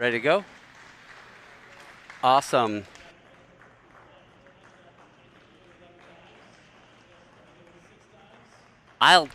Ready to go? Awesome. I'll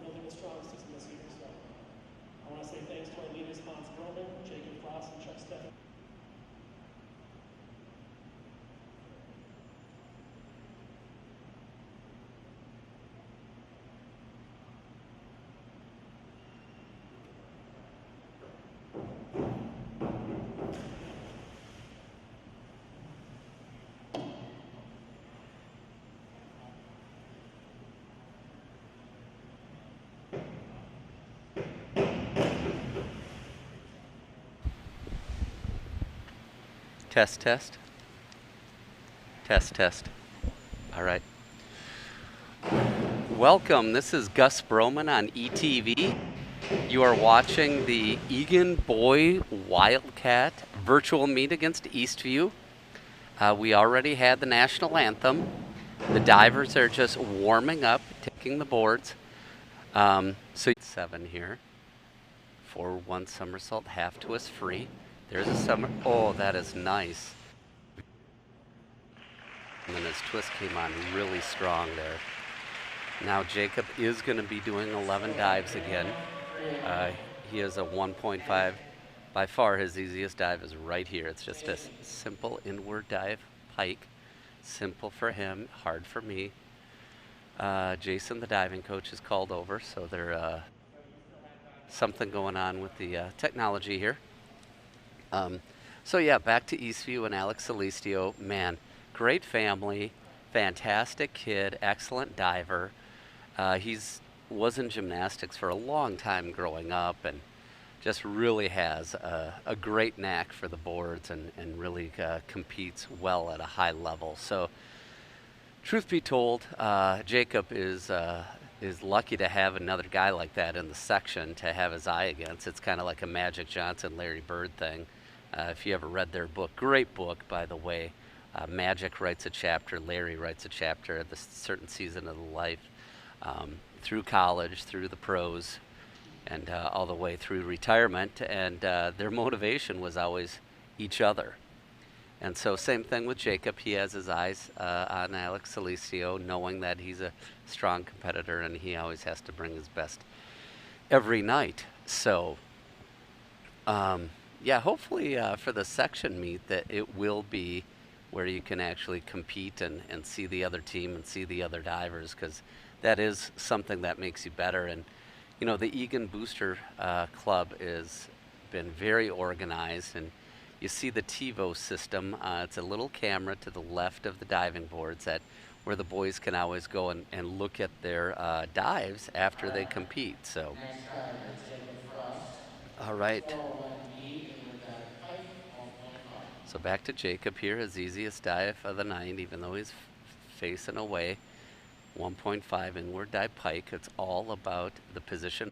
building a strong system this year. So I want to say thanks to our leaders, Eli Broman, Jacob Frost, and Chuck Steffen. test, test. Test, test. All right. Welcome. This is Gus Broman on ETV. You are watching the Eagan Boy Wildcat virtual meet against Eastview. We already had the national anthem. The divers are just warming up, taking the boards. So 7 here. Forward 1 somersault, half twist free. There's a summer. Oh, that is nice. And then his twist came on really strong there. Now Jacob is going to be doing 11 dives again. He has a 1.5. By far his easiest dive is right here. It's just a simple inward dive pike. Simple for him, hard for me. Jason, the diving coach, is called over, so there's something going on with the technology here. So yeah, back to Eastview and Alex Celestio. Man, great family, fantastic kid, excellent diver. He's was in gymnastics for a long time growing up, and just really has a great knack for the boards, and really competes well at a high level. So, truth be told, Jacob is lucky to have another guy like that in the section to have his eye against. It's kind of like a Magic Johnson, Larry Bird thing. If you ever read their book, great book, by the way. Magic writes a chapter, Larry writes a chapter at a certain season of life, through college, through the pros, and all the way through retirement. And their motivation was always each other. And so, same thing with Jacob. He has his eyes on Alex Celestio, knowing that he's a strong competitor and he always has to bring his best every night. So, yeah, hopefully for the section meet that it will be where you can actually compete and see the other team and see the other divers, because that is something that makes you better. And, you know, the Eagan Booster Club has been very organized, and you see the TiVo system. It's a little camera to the left of the diving boards where the boys can always go and look at their dives after they compete. So, all right. So back to Jacob here, his easiest dive of the night, even though he's facing away. 1.5 inward dive pike. It's all about the position.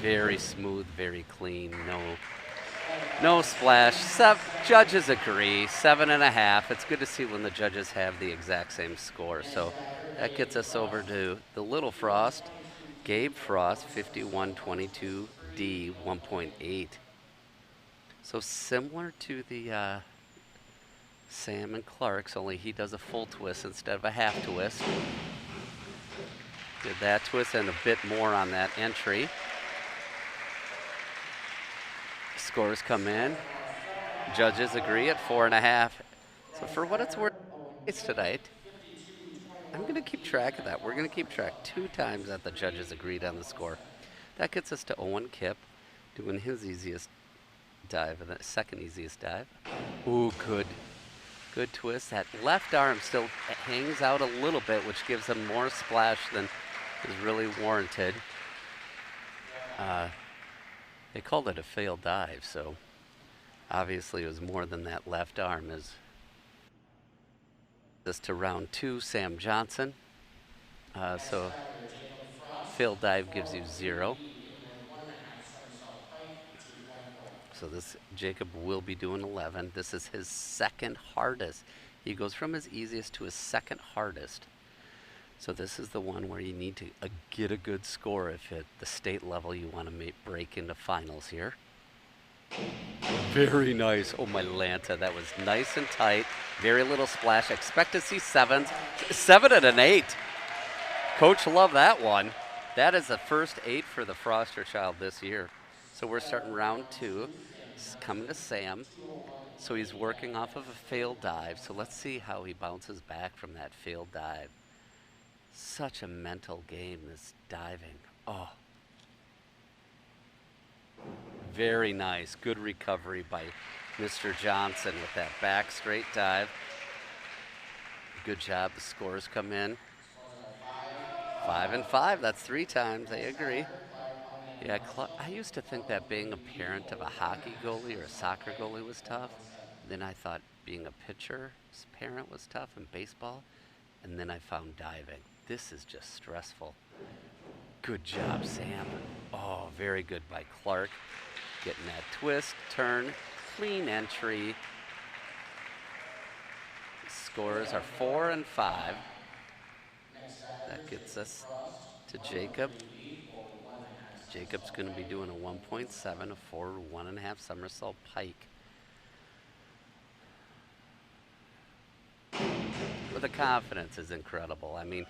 Very smooth, very clean, no splash. Judges agree, 7.5. It's good to see when the judges have the exact same score. So that gets us over to the Little Frost. Gabe Frost, 5122D, 1.8. So similar to the Sam and Clark's, only he does a full twist instead of a half twist. Did that twist and a bit more on that entry. Scores come in. Judges agree at 4.5. So for what it's worth, it's tonight. I'm going to keep track of that. We're going to keep track 2 times that the judges agreed on the score. That gets us to Owen Kipp doing his easiest dive, and the second easiest dive. Ooh, good twist. That left arm still hangs out a little bit, which gives him more splash than is really warranted. They called it a failed dive, so obviously it was more than that left arm. Is this to round 2, Sam Johnson. So failed dive gives you 0. So this Jacob will be doing 11. This is his second hardest. He goes from his easiest to his second hardest. So this is the one where you need to get a good score if at the state level you want to break into finals here. Very nice. Oh, my Lanta. That was nice and tight. Very little splash. Expect to see 7s. 7 and an 8. Coach loved that one. That is the first 8 for the Froster child this year. So we're starting round 2. It's coming to Sam. So he's working off of a failed dive. So let's see how he bounces back from that failed dive. Such a mental game, this diving. Oh. Very nice. Good recovery by Mr. Johnson with that back straight dive. Good job. The scores come in. 5 and 5. That's 3 times. They agree. Yeah, I used to think that being a parent of a hockey goalie or a soccer goalie was tough. Then I thought being a pitcher's parent was tough in baseball. And then I found diving. This is just stressful. Good job, Sam. Oh, very good by Clark. Getting that twist, turn, clean entry. Scores are 4 and 5. That gets us to Jacob. Jacob's going to be doing a 1.7, a forward 1.5 somersault pike. But the confidence is incredible. I mean,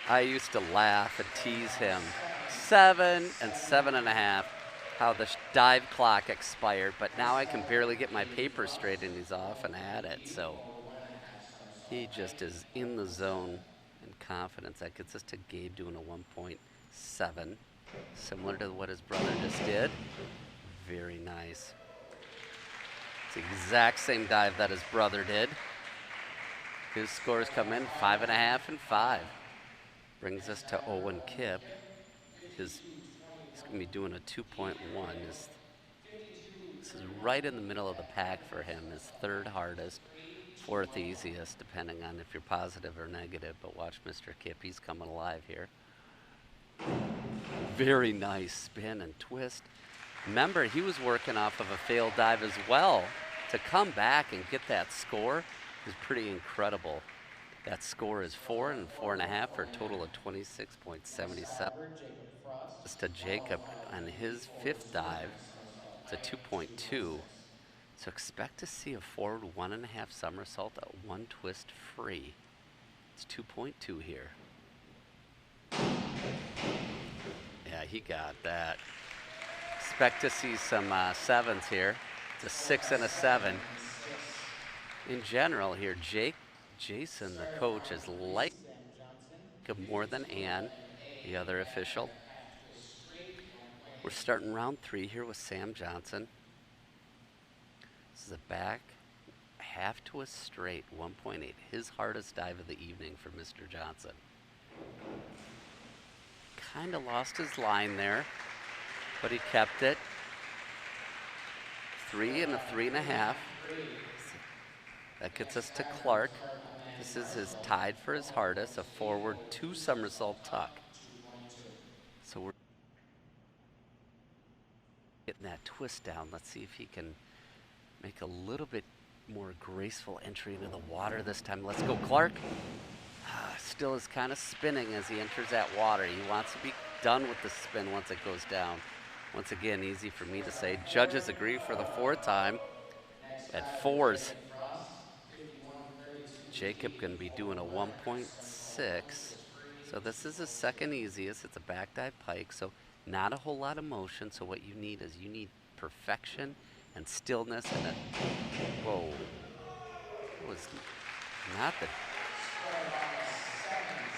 I used to laugh and tease him. 7 and 7.5, how the dive clock expired, but now I can barely get my paper straight and he's off and at it. So he just is in the zone and confidence. That gets us to Gabe doing a 1.7, similar to what his brother just did. Very nice. It's the exact same dive that his brother did. His scores come in 5.5 and 5. Brings us to Owen Kipp. He's going to be doing a 2.1. This is right in the middle of the pack for him. His third hardest, 4th easiest, depending on if you're positive or negative. But watch Mr. Kipp. He's coming alive here. Very nice spin and twist. Remember, he was working off of a failed dive as well. To come back and get that score is pretty incredible. That score is 4 and 4.5 for a total of 26.77. It's to Jacob on his 5th dive. It's a 2.2. So expect to see a forward 1.5 somersault at 1 twist free. It's 2.2 here. Yeah, he got that. Expect to see some 7s here. It's a 6 and a 7. In general here, Jason, the coach, is like more than Ann, the other official. We're starting round 3 here with Sam Johnson. This is a back half twist straight, 1.8. His hardest dive of the evening for Mr. Johnson. Kind of lost his line there, but he kept it. 3 and a 3.5. That gets us to Clark. This is his tied for his hardest, a forward 2 somersault tuck. So we're getting that twist down. Let's see if he can make a little bit more graceful entry into the water this time. Let's go, Clark. Still is kind of spinning as he enters that water. He wants to be done with the spin once it goes down. Once again, easy for me to say. Judges agree for the 4th time. At 4s, Jacob going to be doing a 1.6. So this is his second easiest. It's a back dive pike, so not a whole lot of motion. So what you need is perfection and stillness and a, whoa, it was not the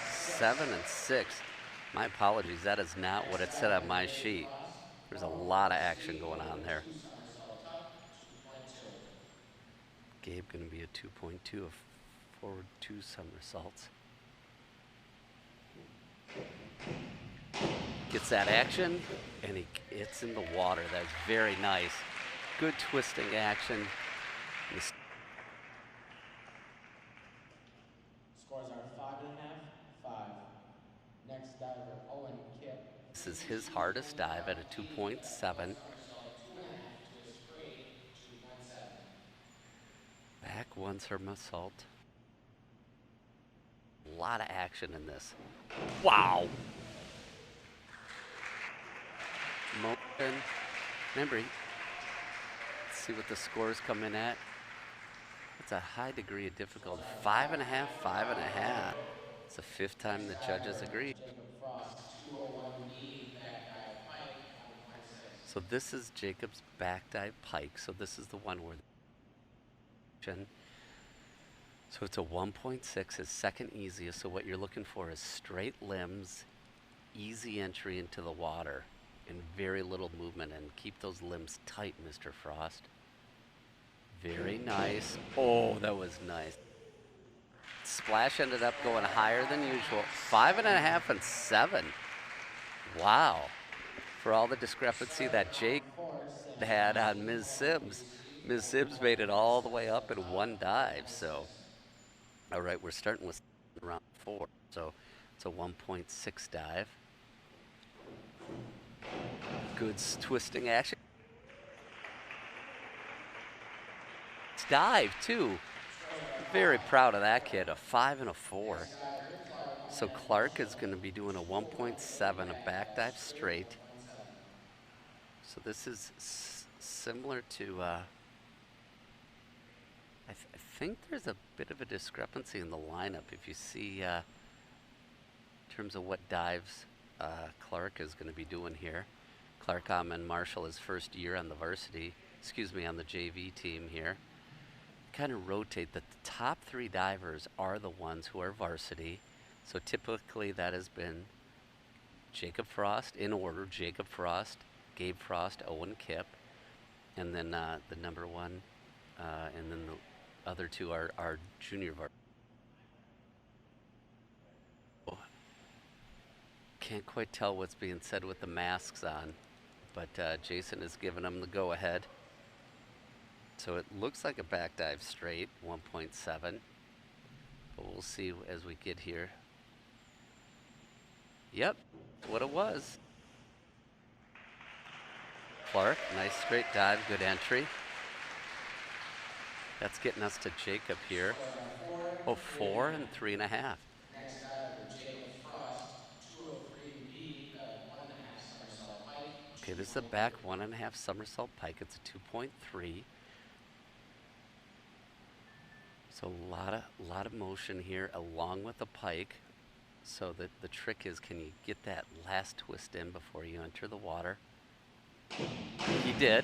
7 and 6. My apologies, that is not what it said on my sheet. There's a lot of action going on there. Gabe going to be a 2.2, a forward 2 somersaults. Gets that action, and it's in the water. That's very nice. Good twisting action. Scores are 5.5, 5. Next diver, Owen Kip. This is his hardest dive at a 2.7. Back 1 somersault. A lot of action in this. Wow. Motion. Remember, let's see what the scores come in at. It's a high degree of difficulty. 5.5, 5.5. It's the 5th time the judges agree. So this is Jacob's back dive pike. So this is the one where so it's a 1.6, his second easiest. So what you're looking for is straight limbs, easy entry into the water, and very little movement. And keep those limbs tight, Mr. Frost. Very nice. Oh, that was nice. Splash ended up going higher than usual. 5.5 and 7. Wow. For all the discrepancy that Jake had on Ms. Sims. Ms. Sims made it all the way up in 1 dive. So, all right, we're starting with round 4. So it's a 1.6 dive. Good twisting action. Dive too. Very proud of that kid. A 5 and a 4. So Clark is going to be doing a 1.7, a back dive straight. So this is similar to. I think there's a bit of a discrepancy in the lineup. If you see, in terms of what dives Clark is going to be doing here. Clark Amon Marshall, his first year on the varsity. On the JV team here. Kind of rotate that the top 3 divers are the ones who are varsity. So typically that has been Jacob Frost in order, Jacob Frost, Gabe Frost, Owen Kip, and then the number 1, and then the other 2 are junior varsity. Can't quite tell what's being said with the masks on, but Jason is giving them the go-ahead. So it looks like a back dive straight, 1.7. But we'll see as we get here. Yep, that's what it was. Clark, nice straight dive, good entry. That's getting us to Jacob here. Oh, 4 and 3.5. Next diver, Jacob Frost, 203B, 1.5 somersault pike. Okay, this is a back 1.5 somersault pike. It's a 2.3. So a lot of motion here along with the pike. So that the trick is, can you get that last twist in before you enter the water? He did.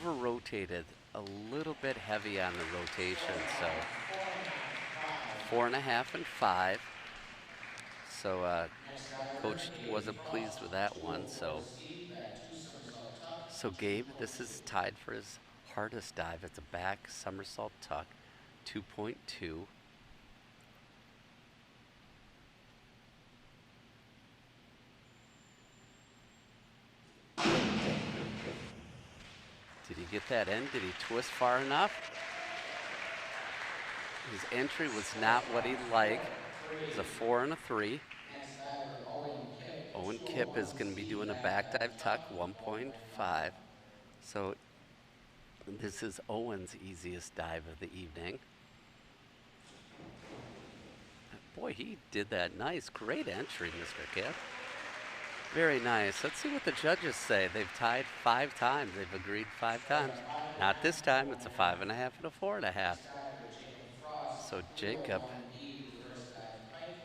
Rotated a little bit heavy on the rotation, so 4.5 and 5. So coach wasn't pleased with that one. So Gabe, this is tied for his hardest dive. It's a back somersault tuck. 2.2. Did he get that in? Did he twist far enough? His entry was not what he liked. It was a 4 and a 3. Next diver, Owen Kip, Owen Kip is going to be 201C, doing a back back dive dive tuck, tuck, 1.5. 1.9. So this is Owen's easiest dive of the evening. Boy, he did that nice. Great entry, Mr. Kip. Very nice. Let's see what the judges say. They've tied 5 times. They've agreed 5 times. Not this time. It's a 5.5 and a 4.5. Next diver, Jacob Frost, So Jacob, 301B, reverse dive pike,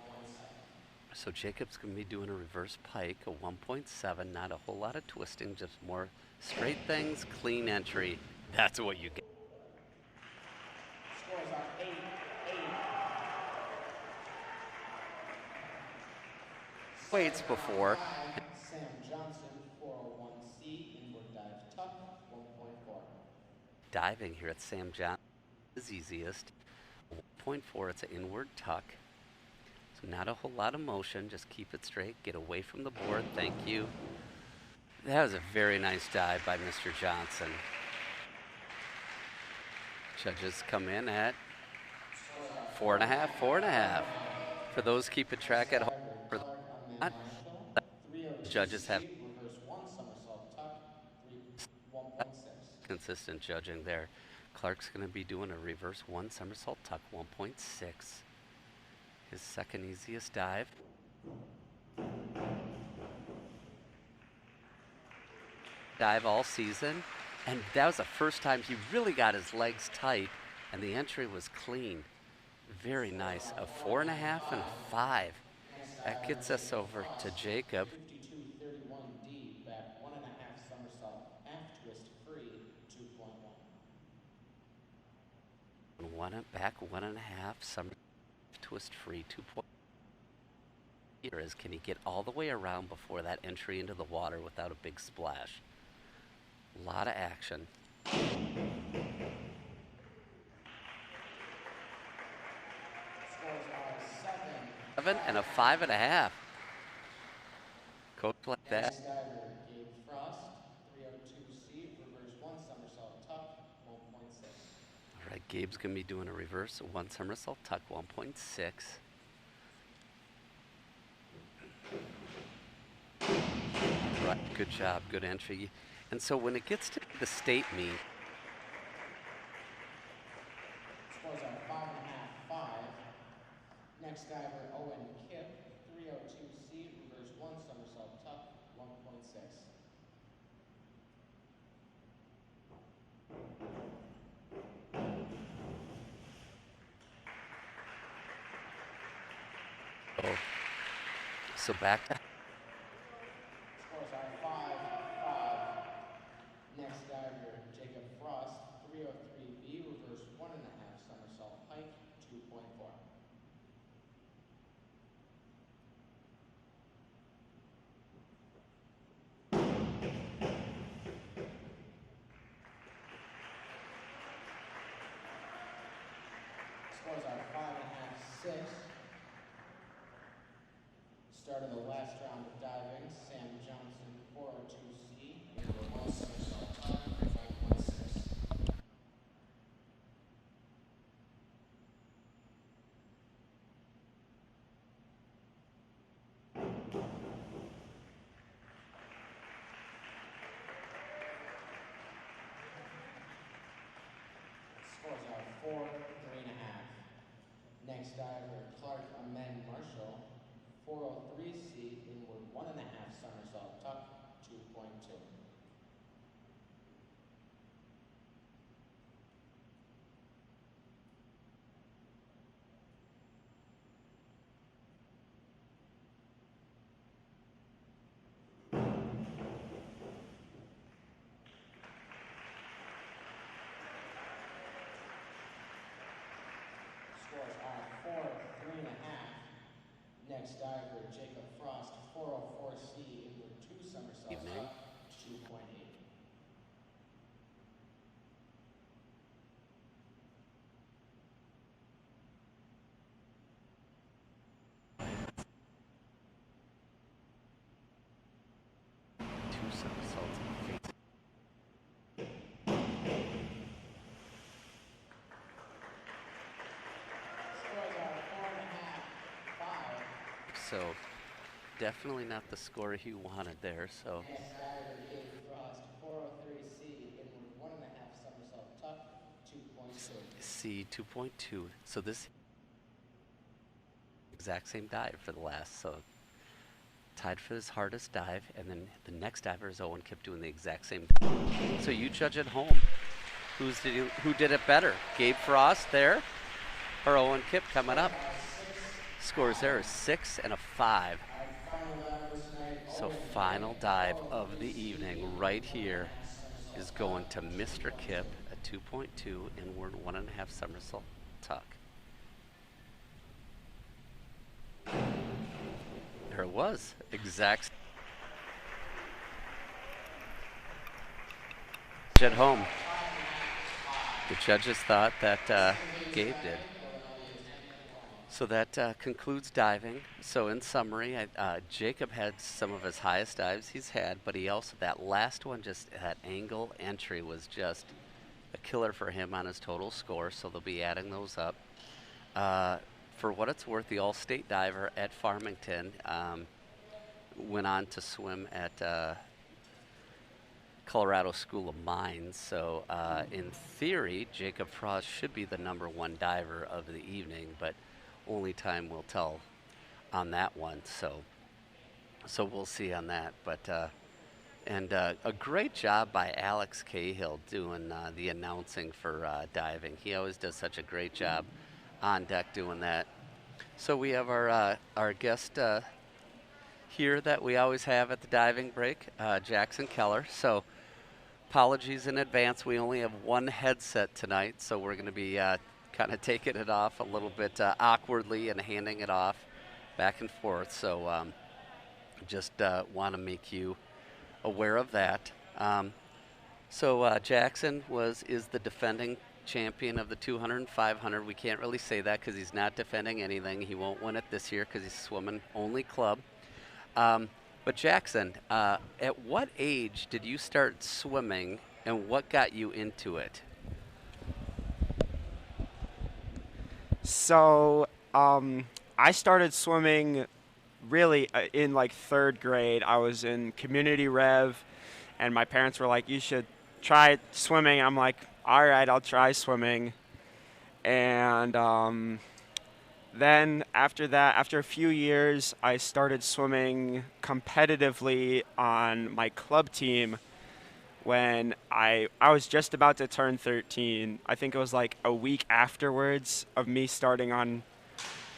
1.7. so Jacob's going to be doing a reverse pike, a 1.7. Not a whole lot of twisting, just more straight things, clean entry. That's what you get. Scores are 8-8. Weights before. Sam Johnson, 401C, inward dive tuck, 1.4. Diving here at Sam Johnson is easiest. 1.4, it's an inward tuck. So not a whole lot of motion, just keep it straight, get away from the board, thank you. That was a very nice dive by Mr. Johnson. Judges come in at 4.5, 4.5. For those keeping track at home, for the not, judges have Reverse 1 somersault tuck, 1.6. consistent judging there. Clark's going to be doing a reverse 1 somersault tuck, 1.6. His second easiest dive. Dive all season, and that was the first time he really got his legs tight, and the entry was clean. Very nice. A 4.5 and a 5. That gets us over to Jacob. 5231D, back 1.5 somersault, half twist free, 2.1. Back 1.5, some twist free, 2. Here is, can he get all the way around before that entry into the water without a big splash? A lot of action. Scores are 7 and a 5.5. Coach like that. Next diver, Gabe Frost, 302C, reverse 1 somersault tuck, 1.6. All right, Gabe's going to be doing a reverse 1 somersault tuck, 1.6. Right, good job, good entry. And so when it gets to the state meet, Scores are 5.5, 5. Next diver, Owen Kip, 302C, reverse 1 somersault tuck, 1.6. so back to Scores are 5-5. Next diver, Jacob Frost, 303B, reverse 1.5 somersault pike, 2.4. Scores are 5.5, 6. Start of the last round of diving, Sam Johnson, 402C, inward 1 somersault tuck, 5.6. Scores are 4, 3.5. Next diver, Clark Amen Marshall, 403C, inward 1.5 somersault tuck, 2.2. Scores are 4, 3.5. Next diver, Jacob Frost, 404C, inward 2 somersault evening. tuck, 2.8. Two somersaults. So definitely not the score he wanted there. So Next diver, Gabe Frost, 403C, inward 1.5 somersault tuck, 2.2. C 2.2. So this exact same dive for the last. So tied for his hardest dive, and then the next diver is Owen Kip doing the exact same. So you judge at home. Who did it better? Gabe Frost there, or Owen Kip coming up? Scores there is 6 and a 5. So final dive of the evening right here is going to Mr. Kip, a 2.2 inward 1.5 somersault tuck. There it was, exact. At home, the judges thought that Gabe did. So that concludes diving. So in summary, Jacob had some of his highest dives he's had, but he also, that last one, just that angle entry was just a killer for him on his total score. So they'll be adding those up. For what it's worth, the All-State diver at Farmington went on to swim at Colorado School of Mines. So in theory, Jacob Frost should be the #1 diver of the evening, but only time will tell on that one. So we'll see on that. But a great job by Alex Cahill doing the announcing for diving. He always does such a great job on deck doing that. So we have our guest here that we always have at the diving break, Jackson Keller. So apologies in advance. We only have one headset tonight, so we're going to be kind of taking it off a little bit awkwardly and handing it off back and forth. So just want to make you aware of that. So Jackson is the defending champion of the 200 and 500. We can't really say that because he's not defending anything. He won't win it this year because he's swimming only club. But Jackson, at what age did you start swimming, and what got you into it? So I started swimming really in like 3rd grade. I was in community rev, and my parents were like, you should try swimming. I'm like, all right, I'll try swimming. And then after that, after a few years, I started swimming competitively on my club team when I was just about to turn 13. I think it was like a week afterwards of me starting on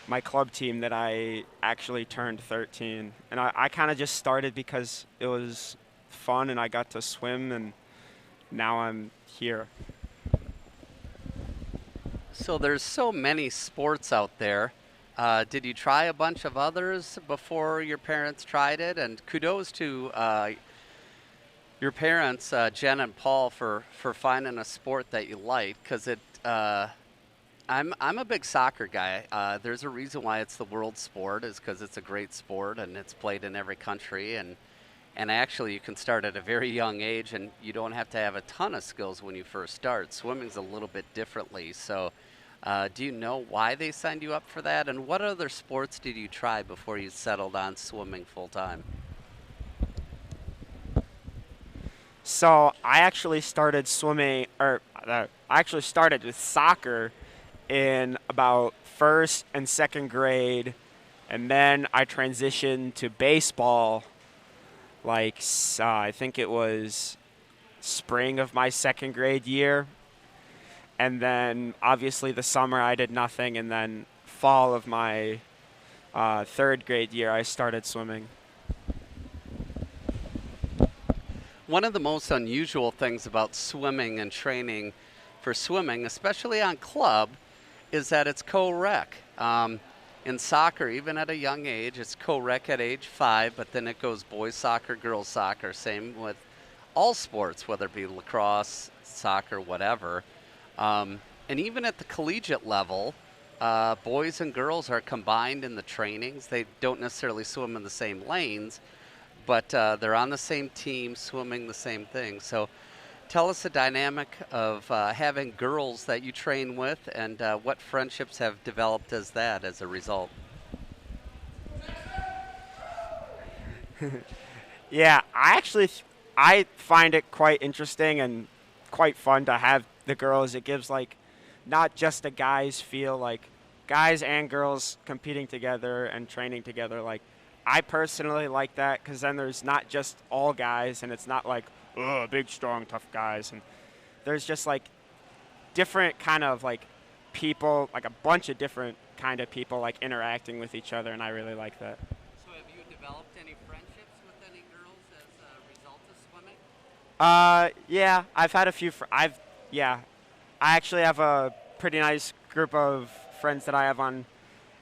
my club team that I actually turned 13. And I kind of just started because it was fun and I got to swim, and now I'm here. So there's so many sports out there. Did you try a bunch of others before your parents tried it? And kudos to your parents, Jen and Paul, for finding a sport that you like, because I'm a big soccer guy. There's a reason why it's the world sport, is because it's a great sport and it's played in every country, and actually you can start at a very young age and you don't have to have a ton of skills when you first start. Swimming's a little bit differently. So do you know why they signed you up for that, and what other sports did you try before you settled on swimming full time? So I actually started swimming, or I actually started with soccer in about 1st and 2nd grade, and then I transitioned to baseball like I think it was spring of my 2nd grade year, and then obviously the summer I did nothing, and then fall of my 3rd grade year I started swimming. One of the most unusual things about swimming and training for swimming, especially on club, is that it's co-rec. In soccer, even at a young age, it's co-rec at age 5, but then it goes boys soccer, girls soccer. Same with all sports, whether it be lacrosse, soccer, whatever. And even at the collegiate level, boys and girls are combined in the trainings. They don't necessarily swim in the same lanes, but they're on the same team, swimming the same thing. So tell us the dynamic of having girls that you train with, and what friendships have developed as a result. Yeah, I find it quite interesting and quite fun to have the girls. It gives like not just a guys feel, like guys and girls competing together and training together. Like I personally like that because then there's not just all guys and it's not like big strong tough guys, and there's just like different kind of like people, like a bunch of different kind of people like interacting with each other, and I really like that. So have you developed any friendships with any girls as a result of swimming? Yeah, I've had a few. Yeah, I actually have a pretty nice group of friends that I have on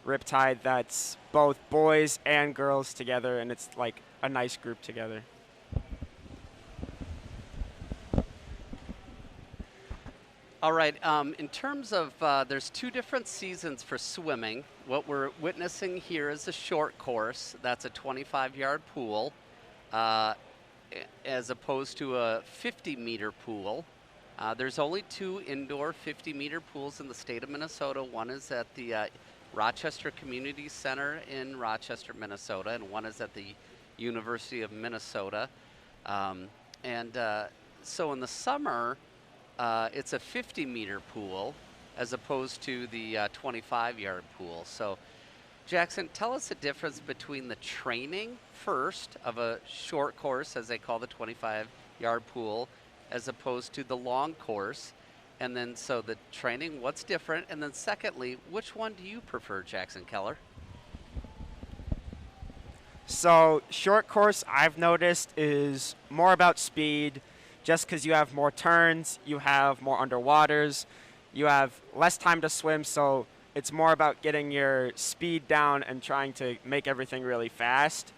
Riptide. That's both boys and girls together, and it's like a nice group together. All right. In terms of, there's two different seasons for swimming. What we're witnessing here is a short course. That's a 25-yard pool, as opposed to a 50-meter pool. There's only two indoor 50-meter pools in the state of Minnesota. One is at the Rochester Community Center in Rochester, Minnesota, and one is at the University of Minnesota. So in the summer, it's a 50-meter pool as opposed to the 25-yard pool. So, Jackson, tell us the difference between the training first of a short course, as they call the 25-yard pool, as opposed to the long course. And then, so the training, what's different? And then secondly, which one do you prefer, Jackson Keller? So short course, I've noticed, is more about speed, just because you have more turns, you have more underwaters, you have less time to swim, so it's more about getting your speed down and trying to make everything really fast.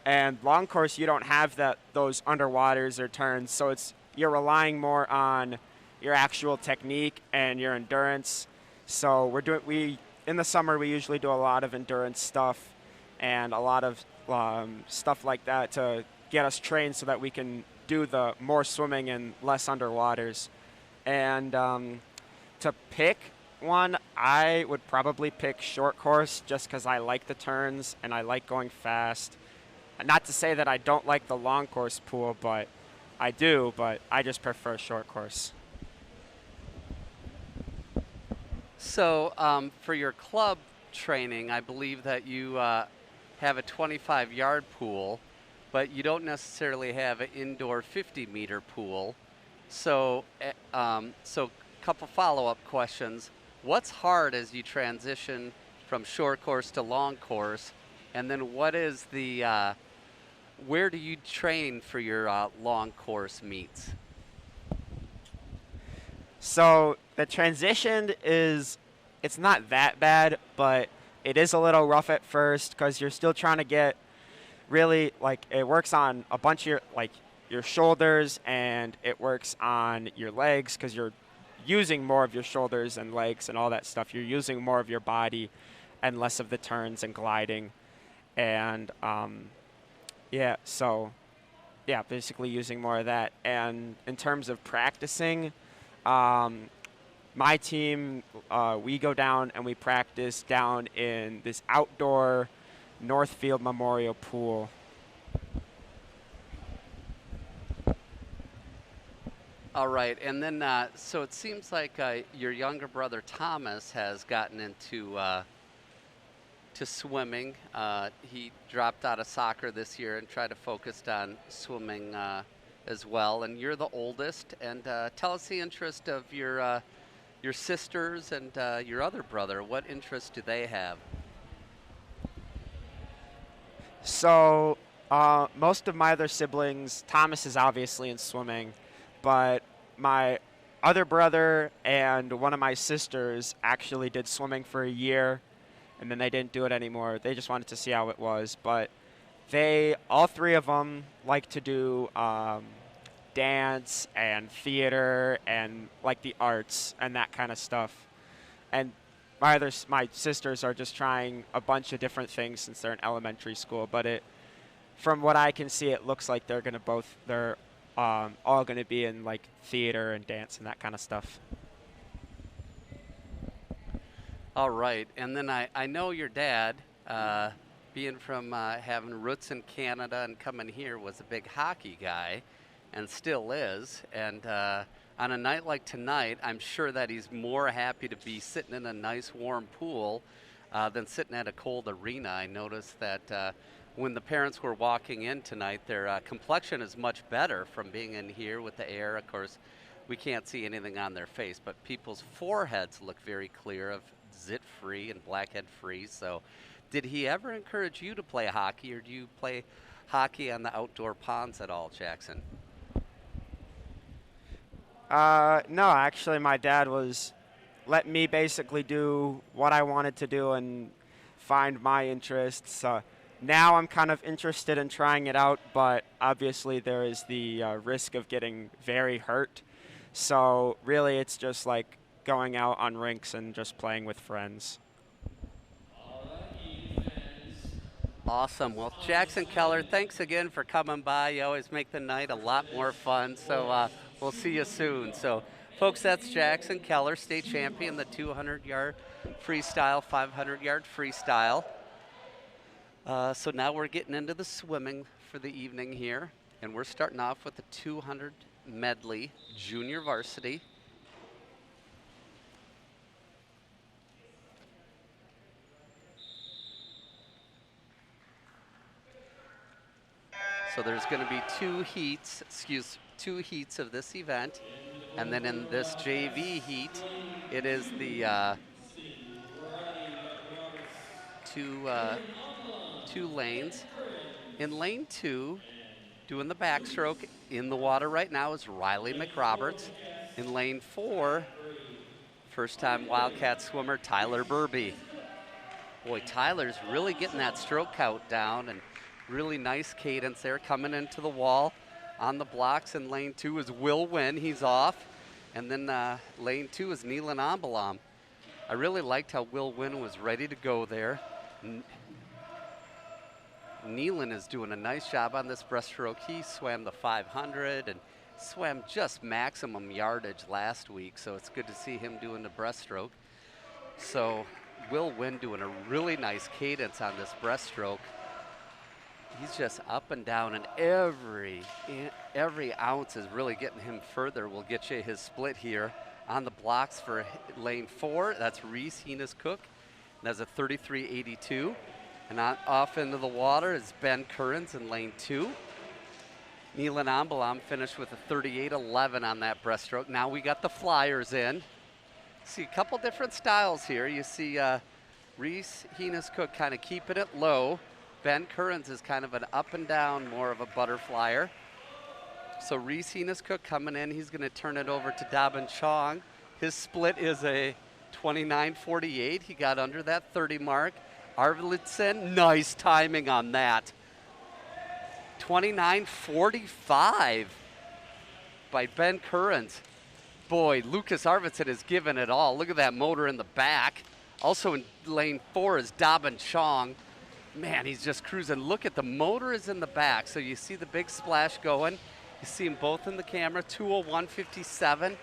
And long course, you don't have those underwaters or turns, so you're relying more on your actual technique and your endurance. So in the summer we usually do a lot of endurance stuff and a lot of stuff like that to get us trained so that we can do the more swimming and less underwaters. And to pick one, I would probably pick short course just because I like the turns and I like going fast. Not to say that I don't like the long course pool, but I do, but I just prefer short course. So for your club training, I believe that you have a 25-yard pool, but you don't necessarily have an indoor 50-meter pool. So a couple follow-up questions. What's hard as you transition from short course to long course? And then what is where do you train for your long course meets? So the transition it's not that bad, but it is a little rough at first because you're still trying to get really, like, it works on a bunch of your shoulders, and it works on your legs because you're using more of your shoulders and legs and all that stuff. You're using more of your body and less of the turns and gliding. And basically using more of that. And in terms of practicing, my team, we go down and we practice down in this outdoor Northfield Memorial Pool. All right, and then so it seems like your younger brother Thomas has gotten into to swimming. He dropped out of soccer this year and tried to focus on swimming as well. And you're the oldest. And tell us the interest of your sisters and your other brother. What interest do they have? So most of my other siblings, Thomas is obviously in swimming, but my other brother and one of my sisters actually did swimming for a year, and then they didn't do it anymore. They just wanted to see how it was. But all three of them like to do dance and theater and like the arts and that kind of stuff. And my sisters are just trying a bunch of different things since they're in elementary school. But from what I can see, it looks like they're all gonna be in like theater and dance and that kind of stuff. All right, and then I know your dad, being from having roots in Canada and coming here, was a big hockey guy and still is. And on a night like tonight, I'm sure that he's more happy to be sitting in a nice warm pool than sitting at a cold arena. I noticed that when the parents were walking in tonight, their complexion is much better from being in here with the air. Of course, we can't see anything on their face, but people's foreheads look very clear, of zit-free and blackhead-free. So did he ever encourage you to play hockey, or do you play hockey on the outdoor ponds at all, Jackson? No, actually, my dad was let me basically do what I wanted to do and find my interests. Now I'm kind of interested in trying it out, but obviously there is the risk of getting very hurt. So really it's just like going out on rinks and just playing with friends. Awesome. Well, Jackson Keller, thanks again for coming by. You always make the night a lot more fun. So we'll see you soon. So, folks, that's Jackson Keller, state champion, the 200-yard freestyle, 500-yard freestyle. So now we're getting into the swimming for the evening here, and we're starting off with the 200 medley junior varsity. So there's going to be two heats of this event, and then in this JV heat, it is the two lanes. In lane 2, doing the backstroke in the water right now is Riley McRoberts. In lane 4, first-time Wildcat swimmer Tyler Burby. Boy, Tyler's really getting that stroke count down, and really nice cadence there, coming into the wall. On the blocks in lane 2 is Will Wynn. He's off. And then lane 2 is Neelan Ambalam. I really liked how Will Wynn was ready to go there. Neelan is doing a nice job on this breaststroke. He swam the 500 and swam just maximum yardage last week, so it's good to see him doing the breaststroke. So Will Wynn doing a really nice cadence on this breaststroke. He's just up and down, and every ounce is really getting him further. We'll get you his split here. On the blocks for lane 4, that's Reese Heenis-Cook. That's a 33.82. And off into the water is Ben Currens in lane 2. Neelan Ambalam finished with a 38.11 on that breaststroke. Now we got the flyers in. See a couple different styles here. You see Reese Heenis-Cook kind of keeping it low. Ben Currens is kind of an up and down, more of a butterflyer. So Reese Heenis-Cook coming in, he's going to turn it over to Dabin Chong. His split is a 29.48. He got under that 30 mark. Arvidsson, nice timing on that. 29.45 by Ben Currens. Boy, Lucas Arvidsson is giving it all. Look at that motor in the back. Also in lane 4 is Dabin Chong. Man, he's just cruising. Look at the motor is in the back. So you see the big splash going. You see them both in the camera, 2:01.57.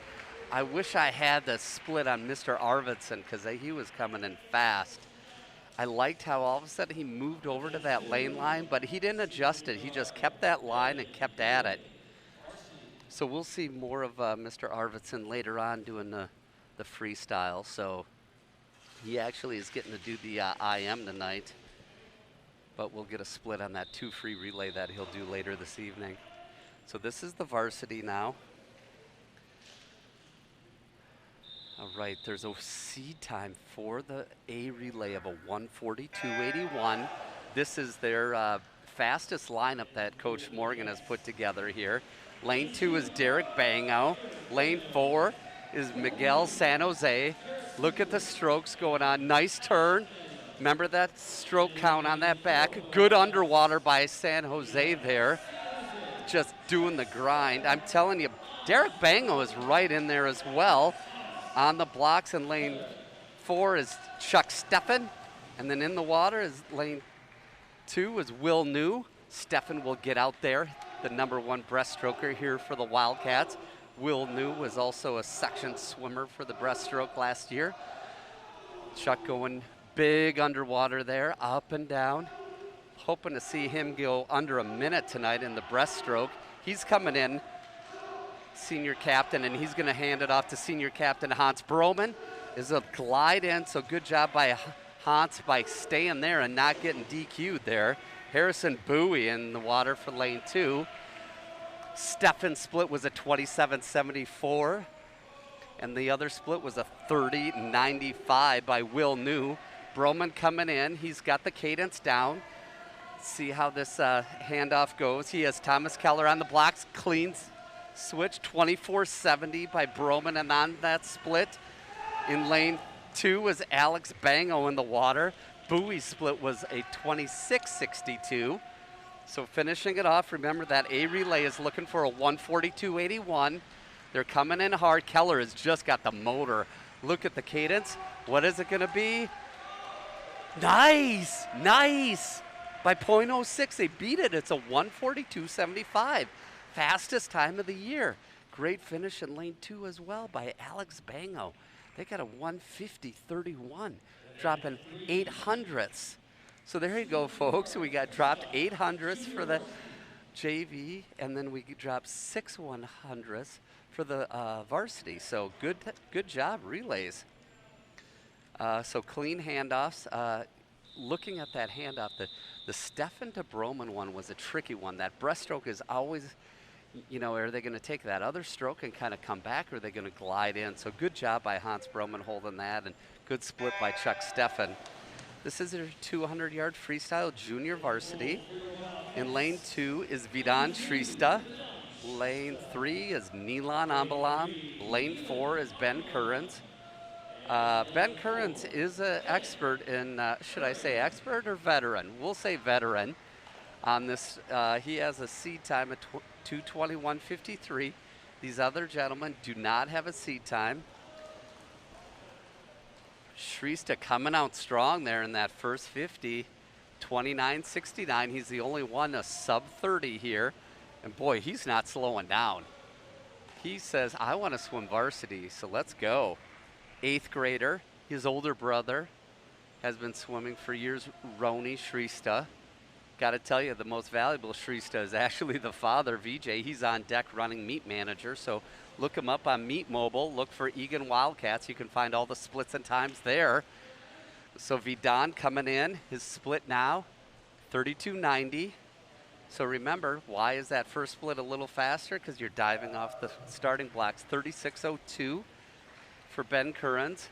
I wish I had the split on Mr. Arvidsson because he was coming in fast. I liked how all of a sudden he moved over to that lane line, but he didn't adjust it. He just kept that line and kept at it. So we'll see more of Mr. Arvidsson later on doing the freestyle. So he actually is getting to do the IM tonight. But we'll get a split on that 2 free relay that he'll do later this evening. So this is the varsity now. All right, there's a seed time for the A relay of a 1:42.81. This is their fastest lineup that Coach Morgan has put together here. Lane 2 is Derek Bangow. Lane 4 is Miguel San Jose. Look at the strokes going on. Nice turn. Remember that stroke count on that back. Good underwater by San Jose there. Just doing the grind. I'm telling you, Derek Bango is right in there as well. On the blocks in lane 4 is Chuck Steffen. And then in the water is lane 2 is Will New. Steffen will get out there, the #1 breaststroker here for the Wildcats. Will New was also a section swimmer for the breaststroke last year. Chuck going big underwater there, up and down. hoping to see him go under a minute tonight in the breaststroke. He's coming in, senior captain, and he's going to hand it off to senior captain Hans Broman. Is a glide in, so good job by Hans by staying there and not getting DQ'd there. Harrison Bowie in the water for lane 2. Steffen's split was a 27.74, and the other split was a 30.95 by Will New. Broman coming in, he's got the cadence down. See how this handoff goes. He has Thomas Keller on the blocks, clean switch, 24.70 by Broman, and on that split in lane 2 was Alex Bango in the water. Bowie's split was a 26.62. So finishing it off, remember that A relay is looking for a 142.81. They're coming in hard. Keller has just got the motor. Look at the cadence. What is it going to be? Nice, nice. By .06, they beat it. It's a 142.75. Fastest time of the year. Great finish in lane 2 as well by Alex Bango. They got a 150.31, dropping 800ths. So there you go, folks. We got dropped 800ths for the JV, and then we dropped 6 100ths for the varsity. So good job, relays. So clean handoffs. Looking at that handoff, the Steffen to Broman one was a tricky one. That breaststroke is always, you know, are they going to take that other stroke and kind of come back, or are they going to glide in? So good job by Hans Broman holding that, and good split by Chuck Steffen. This is their 200-yard freestyle junior varsity. In lane 2 is Vidan Shrista. Lane 3 is Nilan Ambalam. Lane 4 is Ben Currens. Ben Currens is an expert in, should I say expert or veteran? We'll say veteran on this. He has a seed time of 2:21.53. These other gentlemen do not have a seed time. Shrista coming out strong there in that first 50, 29.69. He's the only one a sub 30 here. And boy, he's not slowing down. He says, I want to swim varsity, so let's go. 8th grader, his older brother, has been swimming for years, Roni Shrista. Got to tell you, the most valuable Shrista is actually the father, VJ. He's on deck running Meet Manager, so look him up on Meet Mobile. Look for Eagan Wildcats. You can find all the splits and times there. So Vidan coming in, his split now, 32.90. So remember, why is that first split a little faster? Because you're diving off the starting blocks. 36.02 for Ben Currens.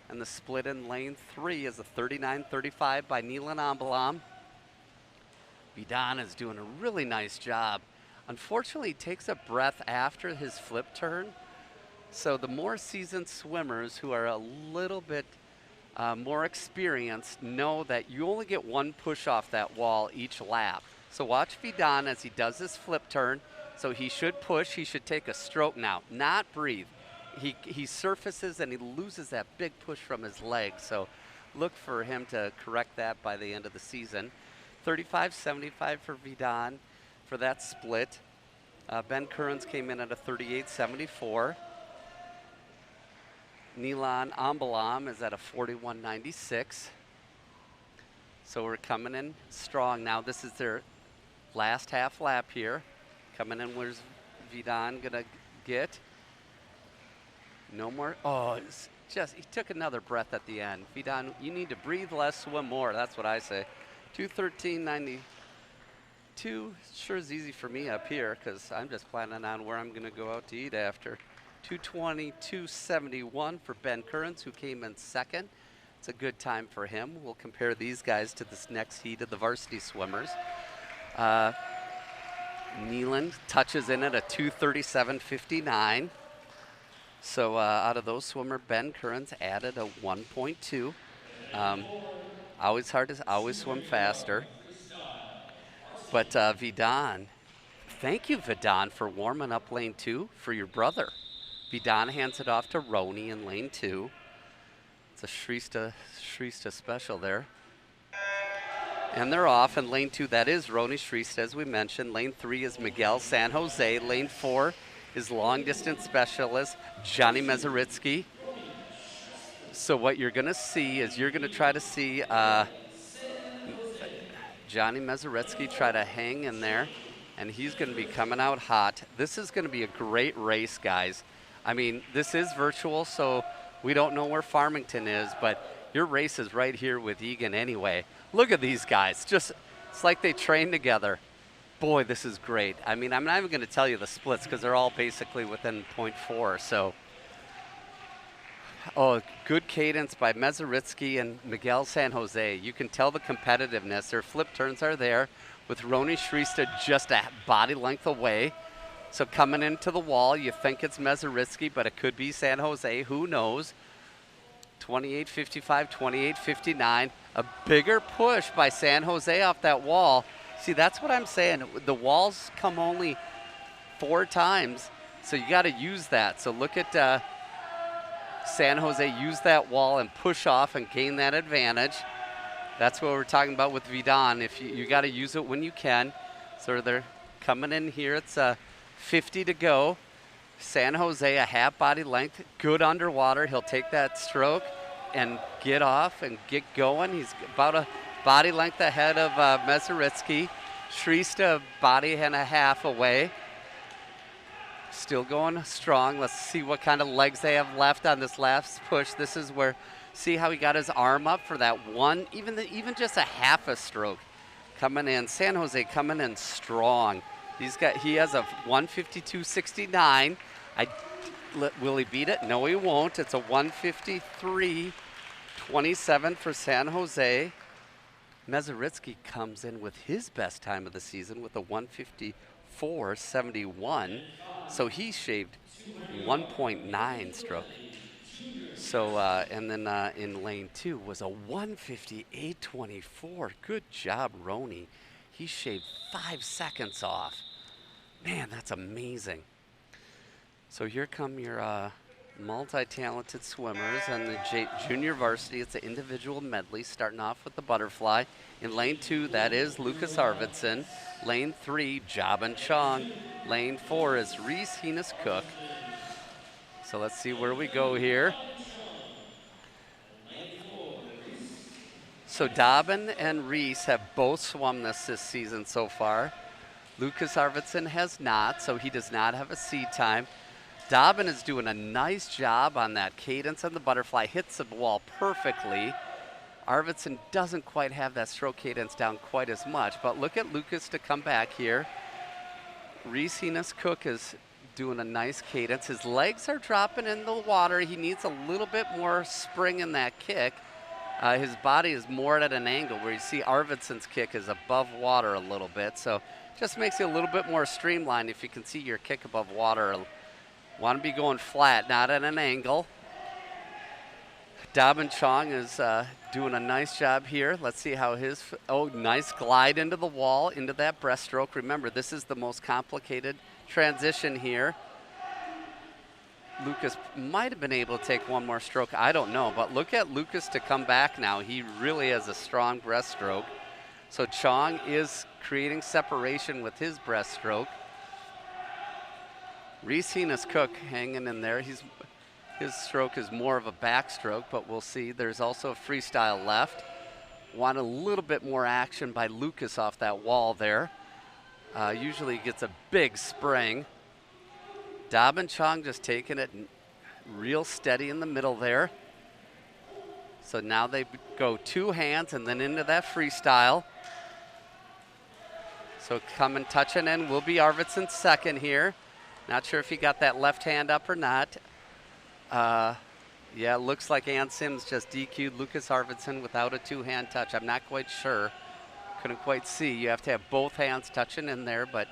And the split in lane 3 is a 39.35 by Nilan Ambalam. Vidan is doing a really nice job. Unfortunately, he takes a breath after his flip turn. So the more seasoned swimmers who are a little bit more experienced know that you only get one push off that wall each lap. So watch Vidan as he does his flip turn. So he should push, he should take a stroke now, not breathe. He surfaces and he loses that big push from his leg. So look for him to correct that by the end of the season. 35.75 for Vidan for that split. Ben Currens came in at a 38.74. Nilan Ambalam is at a 41.96. So we're coming in strong now. This is their last half lap here. Coming in, where's Vidan gonna get? No more. Oh, it's just, he took another breath at the end. Vidan, you need to breathe less, swim more. That's what I say. 2:13.92. Sure is easy for me up here because I'm just planning on where I'm going to go out to eat after. 2:22.71 for Ben Currens, who came in second. It's a good time for him. We'll compare these guys to this next heat of the varsity swimmers. Neeland touches in at a 2:37.59. So out of those swimmer, Ben Currens added a 1.2. Always hard to always swim faster. But Vidan, thank you, Vidan, for warming up lane 2 for your brother. Vidan hands it off to Roni in lane 2. It's a Shrista special there. And they're off in lane 2. That is Roni Shrista, as we mentioned. Lane 3 is Miguel San Jose. Lane 4 is long distance specialist Johnny Mezaritsky. So what you're going to see is you're going to try to see Johnny Mazeretzky try to hang in there, and he's going to be coming out hot. This is going to be a great race, guys. I mean, this is virtual, so we don't know where Farmington is, but your race is right here with Eagan anyway. Look at these guys. It's like they train together. Boy, this is great. I mean, I'm not even going to tell you the splits because they're all basically within 0.4. So, good cadence by Mazeretzky and Miguel San Jose. You can tell the competitiveness. Their flip turns are there with Roni Shrista just a body length away. So coming into the wall, you think it's Mazeretzky, but it could be San Jose. Who knows? 28.55, 28.59. A bigger push by San Jose off that wall. See, that's what I'm saying. The walls come only 4 times, so you got to use that. So look at San Jose use that wall and push off and gain that advantage. That's what we're talking about with Vidon. If you got to use it when you can. So they're coming in here. It's 50 to go. San Jose, a half body length, good underwater. He'll take that stroke and get off and get going. He's about a body length ahead of Mazeretzky. Shrista, body and a half away. Still going strong. Let's see what kind of legs they have left on this last push. This is where, see how he got his arm up for that one, even just a half a stroke coming in. San Jose coming in strong. He has a 152.69. Will he beat it? No, he won't. It's a 153.27 for San Jose. Mazeretzky comes in with his best time of the season with a 154.71. So he shaved 1.9 stroke. So, and then in lane 2 was a 158.24. Good job, Roni. He shaved 5 seconds off. Man, that's amazing. So here come your multi-talented swimmers and the junior varsity. It's an individual medley starting off with the butterfly. In lane 2, that is Lucas Arvidsson. Lane 3, Jabin Chong. Lane 4 is Reese Heenis-Cook. So let's see where we go here. So Dobbin and Reese have both swum this season so far. Lucas Arvidsson has not, so he does not have a seed time. Dobbin is doing a nice job on that cadence on the butterfly, hits the wall perfectly. Arvidsson doesn't quite have that stroke cadence down quite as much, but look at Lucas to come back here. Reese Heenis-Cook is doing a nice cadence. His legs are dropping in the water. He needs a little bit more spring in that kick. His body is more at an angle where you see Arvidsson's kick is above water a little bit, so just makes you a little bit more streamlined if you can see your kick above water. Want to be going flat, not at an angle. Dobbin Chong is doing a nice job here. Let's see how his, nice glide into the wall, into that breaststroke. Remember, this is the most complicated transition here. Lucas might have been able to take one more stroke. I don't know, but look at Lucas to come back now. He really has a strong breaststroke. So Chong is creating separation with his breaststroke. Reese Heenis-Cook hanging in there. His stroke is more of a backstroke, but we'll see. There's also a freestyle left. Want a little bit more action by Lucas off that wall there. Usually gets a big spring. Dobbin Chong just taking it real steady in the middle there. So now they go 2 hands and then into that freestyle. So coming, touching in will be Arvidsson's second here. Not sure if he got that left hand up or not. Yeah, it looks like Ann Sims just DQ'd Lucas Arvidsson without a 2-hand touch. I'm not quite sure. Couldn't quite see. You have to have both hands touching in there, but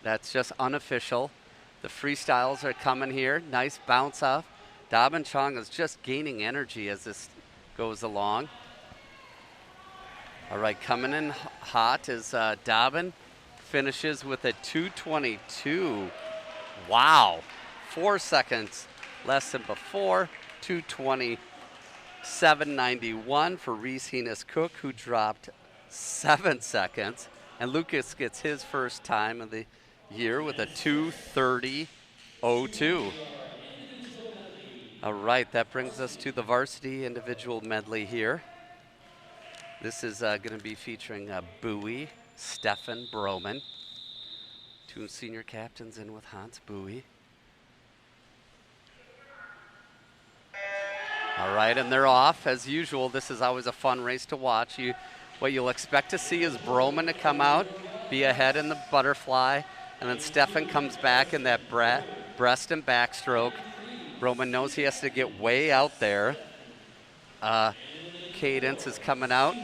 that's just unofficial. The freestyles are coming here. Nice bounce off. Dobbin Chong is just gaining energy as this goes along. All right, coming in hot is Dobbin. Finishes with a 2:22. Wow, 4 seconds less than before. 2:27.91 for Reese Heenis-Cook, who dropped 7 seconds. And Lucas gets his first time of the year with a 2:30.02. All right, that brings us to the varsity individual medley here. This is going to be featuring Bowie, Stefan Broman, 2 senior captains in with Hans Bowie. All right, and they're off. As usual, this is always a fun race to watch. What you'll expect to see is Broman to come out, be ahead in the butterfly, and then Stefan comes back in that breast and backstroke. Broman knows he has to get way out there. Cadence is coming out.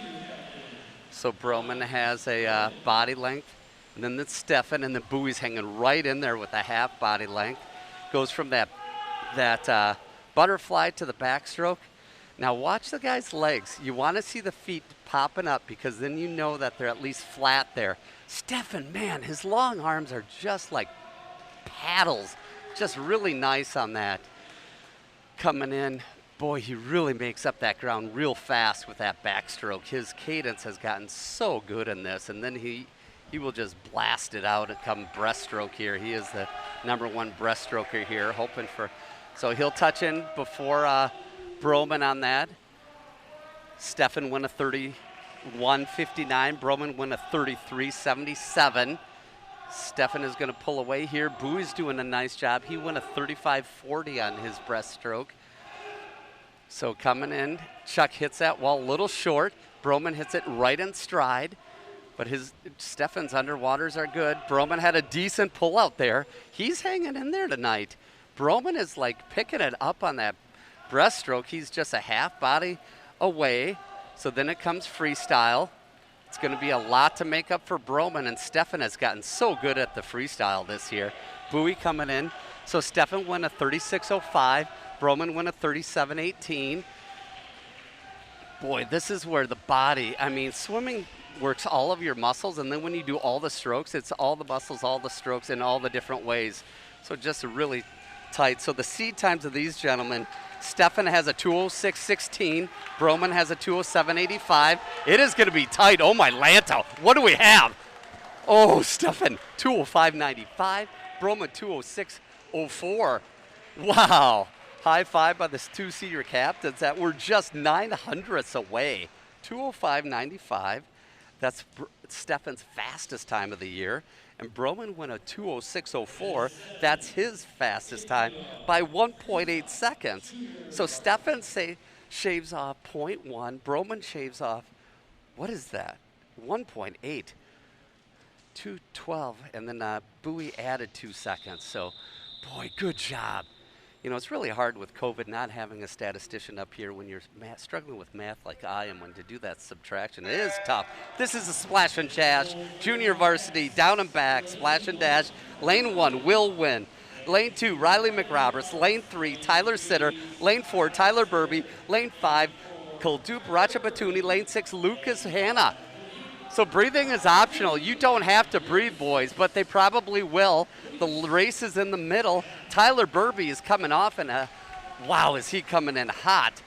So Broman has a body length. And then it's Stefan, and the Bowie's hanging right in there with a half body length. Goes from that butterfly to the backstroke. Now watch the guy's legs. You want to see the feet popping up because then you know that they're at least flat there. Stefan, man, his long arms are just like paddles. Just really nice on that. Coming in, boy, he really makes up that ground real fast with that backstroke. His cadence has gotten so good in this, and then he will just blast it out and come breaststroke here. He is the #1 breaststroker here, hoping for. So he'll touch in before Broman on that. Stefan won a 31.59. Broman won a 33.77. Stefan is going to pull away here. Bowie's doing a nice job. He won a 35.40 on his breaststroke. So coming in, Chuck hits that wall a little short. Broman hits it right in stride. But Stefan's underwaters are good. Broman had a decent pull out there. He's hanging in there tonight. Broman is like picking it up on that breaststroke. He's just a half body away. So then it comes freestyle. It's going to be a lot to make up for Broman, and Stefan has gotten so good at the freestyle this year. Bowie coming in. So Stefan won a 36.05. Broman won a 37.18. Boy, this is where the body, I mean, swimming works all of your muscles, and then when you do all the strokes, it's all the muscles, all the strokes in all the different ways. So just really tight. So the seed times of these gentlemen, Stefan has a 2:06.16. Broman has a 2:07.85. It is going to be tight. Oh, my Lanta. What do we have? Oh, Stefan, 2:05.95. Broman, 2:06.04. Wow. High five by the 2 senior captains that were just 900ths away. 2:05.95. That's Stefan's fastest time of the year. And Broman went a 2:06.04. That's his fastest time by 1.8 seconds. So Stefan shaves off 0.1. Broman shaves off, what is that? 1.8. 2:12. And then Bowie added 2 seconds. So, boy, good job. You know, it's really hard with COVID not having a statistician up here when you're struggling with math like I am, when to do that subtraction. It is tough. This is a splash and dash, junior varsity, down and back, splash and dash. Lane 1, Will Win. Lane 2, Riley McRoberts. Lane 3, Tyler Sitter. Lane 4, Tyler Burby. Lane 5, Kuldup Ratchabatuni. Lane 6, Lucas Hanna. So breathing is optional. You don't have to breathe, boys, but they probably will. The race is in the middle. Tyler Burby is coming off, and wow, is he coming in hot.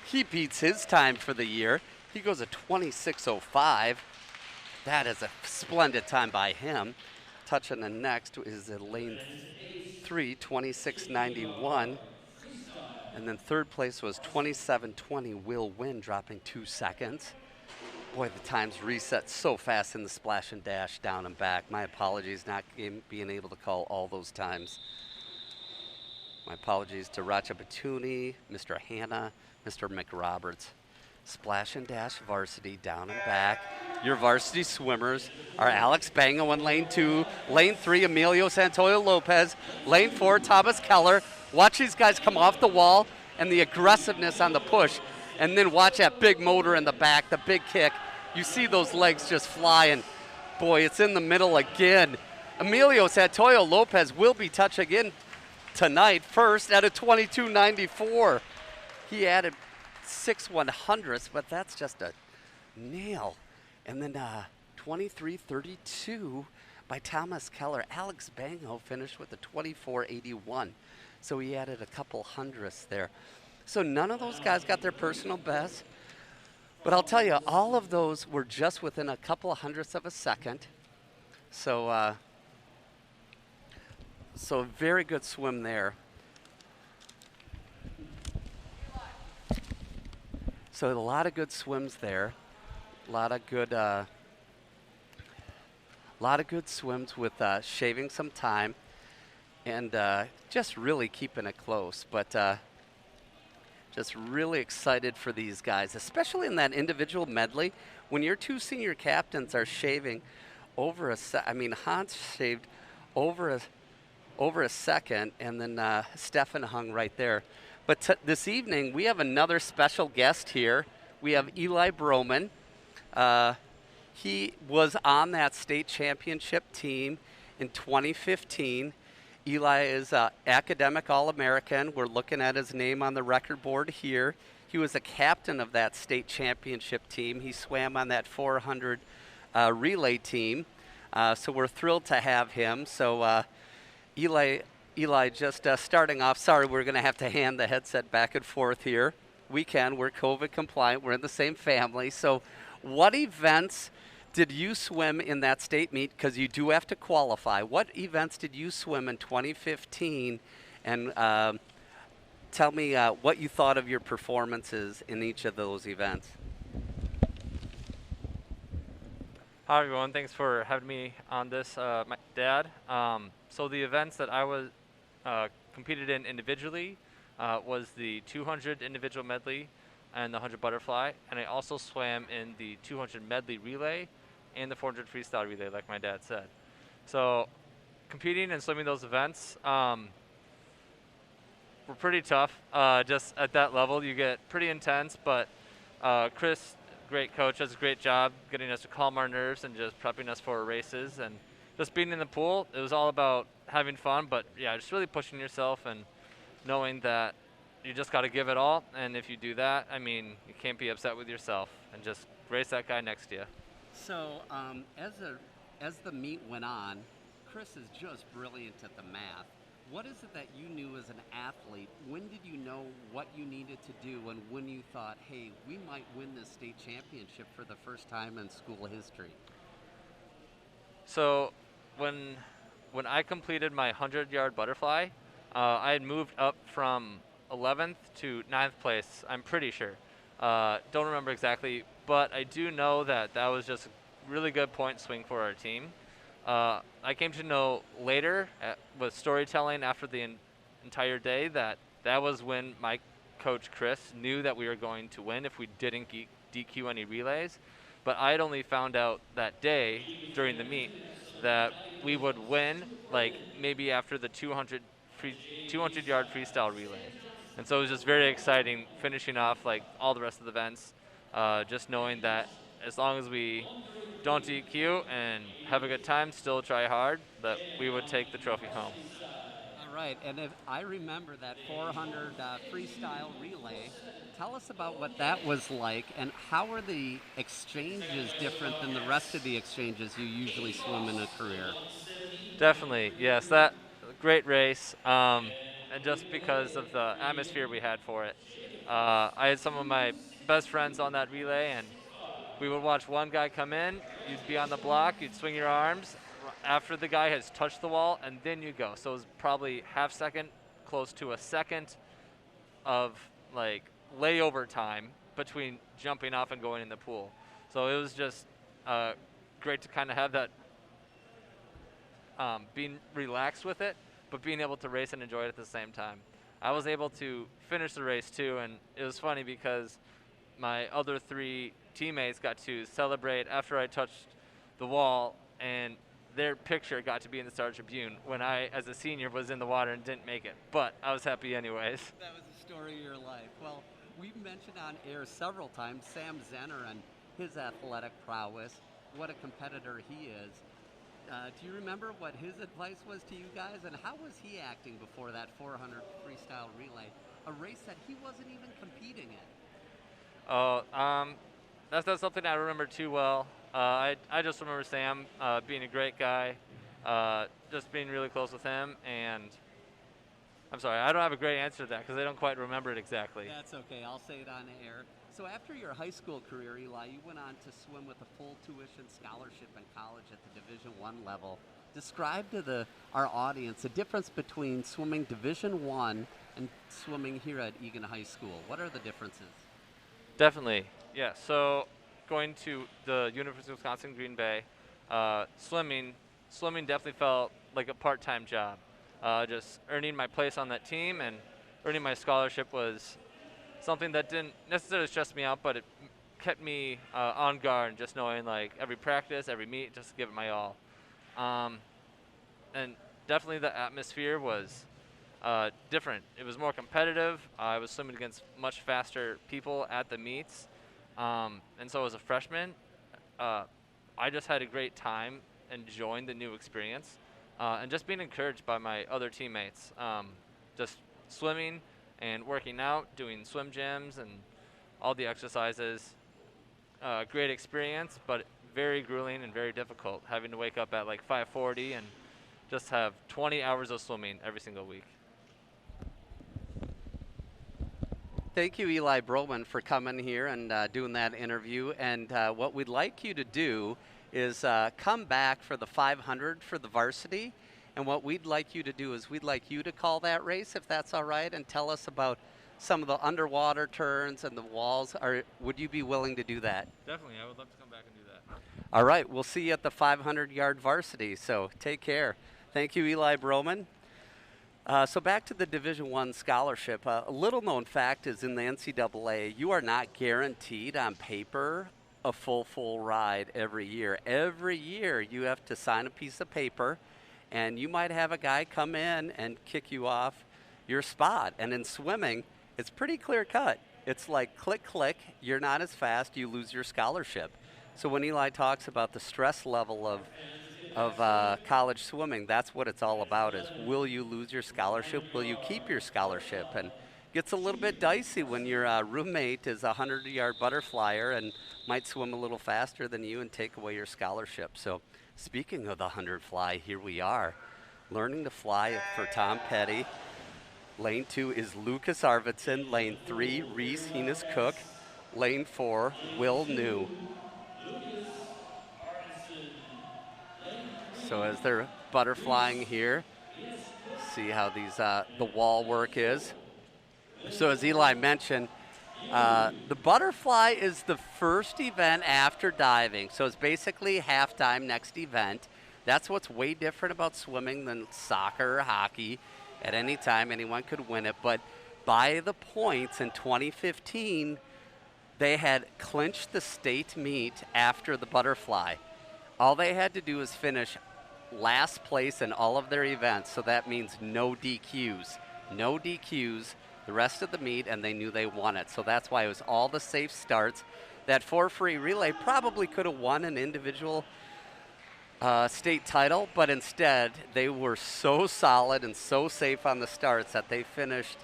He beats his time for the year. He goes a 26.05. That is a splendid time by him. Touching the next is a lane 3, 26.91. And then third place was 27.20, Will Win, dropping 2 seconds. Boy, the times reset so fast in the splash and dash down and back. My apologies not being able to call all those times. My apologies to Ratchabatuni, Mr. Hanna, Mr. McRoberts. Splash and dash varsity down and back. Your varsity swimmers are Alex Bango in lane 2, lane 3, Emilio Santoyo Lopez, lane 4, Thomas Keller. Watch these guys come off the wall and the aggressiveness on the push. And then watch that big motor in the back, the big kick. You see those legs just flying. Boy, it's in the middle again. Emilio Santoyo Lopez will be touching in tonight first at a 22.94. He added 6/100ths, but that's just a nail. And then 23.32 by Thomas Keller. Alex Bango finished with a 24.81. So he added a couple hundredths there. So none of those guys got their personal best. But I'll tell you, all of those were just within a couple of hundredths of a second. So, so very good swim there. So a lot of good swims there. lot of good, swims with shaving some time and just really keeping it close. But just really excited for these guys, especially in that individual medley. When your two senior captains are shaving over I mean, Hans shaved over a second, and then Stefan hung right there. But this evening, we have another special guest here. We have Eli Broman. He was on that state championship team in 2015. Eli is an academic All-American. We're looking at his name on the record board here. He was a captain of that state championship team. He swam on that 400 relay team. So we're thrilled to have him. So Eli, just starting off, sorry, we're going to have to hand the headset back and forth here. We're COVID compliant. We're in the same family. So what events did you swim in that state meet? Because you do have to qualify. What events did you swim in 2015? And tell me what you thought of your performances in each of those events. Hi everyone, thanks for having me on this, my dad. So the events that I was competed in individually was the 200 individual medley and the 100 butterfly, and I also swam in the 200 medley relay and the 400 freestyle relay, like my dad said. So competing and swimming those events were pretty tough. Just at that level, you get pretty intense, but Chris, great coach, does a great job getting us to calm our nerves and just prepping us for races. And just being in the pool, it was all about having fun, but yeah, just really pushing yourself and knowing that you just got to give it all. And if you do that, I mean, you can't be upset with yourself and just race that guy next to you. So as the meet went on, Chris is just brilliant at the math. What is it that you knew as an athlete? When did you know what you needed to do, and when you thought, hey, we might win this state championship for the first time in school history? So when I completed my 100-yard butterfly, I had moved up from 11th to 9th place, I'm pretty sure. Don't remember exactly, but I do know that that was just a really good point swing for our team. I came to know later with storytelling after the entire day that was when my coach Chris knew that we were going to win if we didn't DQ any relays. But I had only found out that day during the meet that we would win, like maybe after the 200-yard freestyle relay. And so it was just very exciting finishing off like all the rest of the events, just knowing that as long as we don't DQ and have a good time, still try hard, that we would take the trophy home. All right, and if I remember that 400 freestyle relay, tell us about what that was like, and how are the exchanges different than the rest of the exchanges you usually swim in a career? Definitely, yes, that great race, and just because of the atmosphere we had for it. I had some of my best friends on that relay, and we would watch one guy come in, you'd be on the block, you'd swing your arms after the guy has touched the wall, and then you go. So it was probably half second, close to a second of like layover time between jumping off and going in the pool. So it was just great to kind of have that being relaxed with it, but being able to race and enjoy it at the same time. I was able to finish the race too, and it was funny because my other three teammates got to celebrate after I touched the wall, and their picture got to be in the Star Tribune when I, as a senior, was in the water and didn't make it. But I was happy anyways. That was the story of your life. Well, we've mentioned on air several times Sam Zenner and his athletic prowess, what a competitor he is. Do you remember what his advice was to you guys, and how was he acting before that 400 freestyle relay, a race that he wasn't even competing in? Oh, that's not something I remember too well. I just remember Sam being a great guy, just being really close with him, and I'm sorry, I don't have a great answer to that because I don't quite remember it exactly. That's okay, I'll say it on air. So after your high school career, Eli, you went on to swim with a full tuition scholarship in college at the Division I level. Describe to our audience the difference between swimming Division I and swimming here at Eagan High School. What are the differences? Definitely, yeah. So going to the University of Wisconsin Green Bay, swimming definitely felt like a part-time job. Just earning my place on that team and earning my scholarship was something that didn't necessarily stress me out, but it kept me on guard, just knowing like every practice, every meet, just to give it my all. And definitely the atmosphere was different. It was more competitive. I was swimming against much faster people at the meets. And so as a freshman, I just had a great time enjoying the new experience and just being encouraged by my other teammates. Just swimming and working out, doing swim gyms and all the exercises. Great experience, but very grueling and very difficult, having to wake up at like 5:40 and just have 20 hours of swimming every single week. Thank you, Eli Broman, for coming here and doing that interview. And what we'd like you to do is come back for the 500 for the varsity. And what we'd like you to do is we'd like you to call that race, if that's all right, and tell us about some of the underwater turns and the walls. Would you be willing to do that? Definitely. I would love to come back and do that. All right. We'll see you at the 500-yard varsity. So take care. Thank you, Eli Broman. So back to the Division I scholarship. A little-known fact is in the NCAA, you are not guaranteed on paper a full ride every year. Every year you have to sign a piece of paper, and you might have a guy come in and kick you off your spot. And in swimming, it's pretty clear-cut. It's like click, click, you're not as fast, you lose your scholarship. So when Eli talks about the stress level of college swimming, that's what it's all about, is will you lose your scholarship? Will you keep your scholarship? And it gets a little bit dicey when your roommate is a 100-yard butterflyer and might swim a little faster than you and take away your scholarship. So speaking of the 100 fly, here we are, learning to fly for Tom Petty. Lane 2 is Lucas Arvidsson. Lane 3, Reese Heenis-Cook. Lane 4, Will New. So as they're butterflying here, see how these the wall work is. So as Eli mentioned, the butterfly is the first event after diving. So it's basically halftime next event. That's what's way different about swimming than soccer or hockey. At any time, anyone could win it. But by the points in 2015, they had clinched the state meet after the butterfly. All they had to do was finish last place in all of their events. So that means no DQs. No DQs the rest of the meet, and they knew they won it. So that's why it was all the safe starts. That 4-free relay probably could have won an individual state title, but instead they were so solid and so safe on the starts that they finished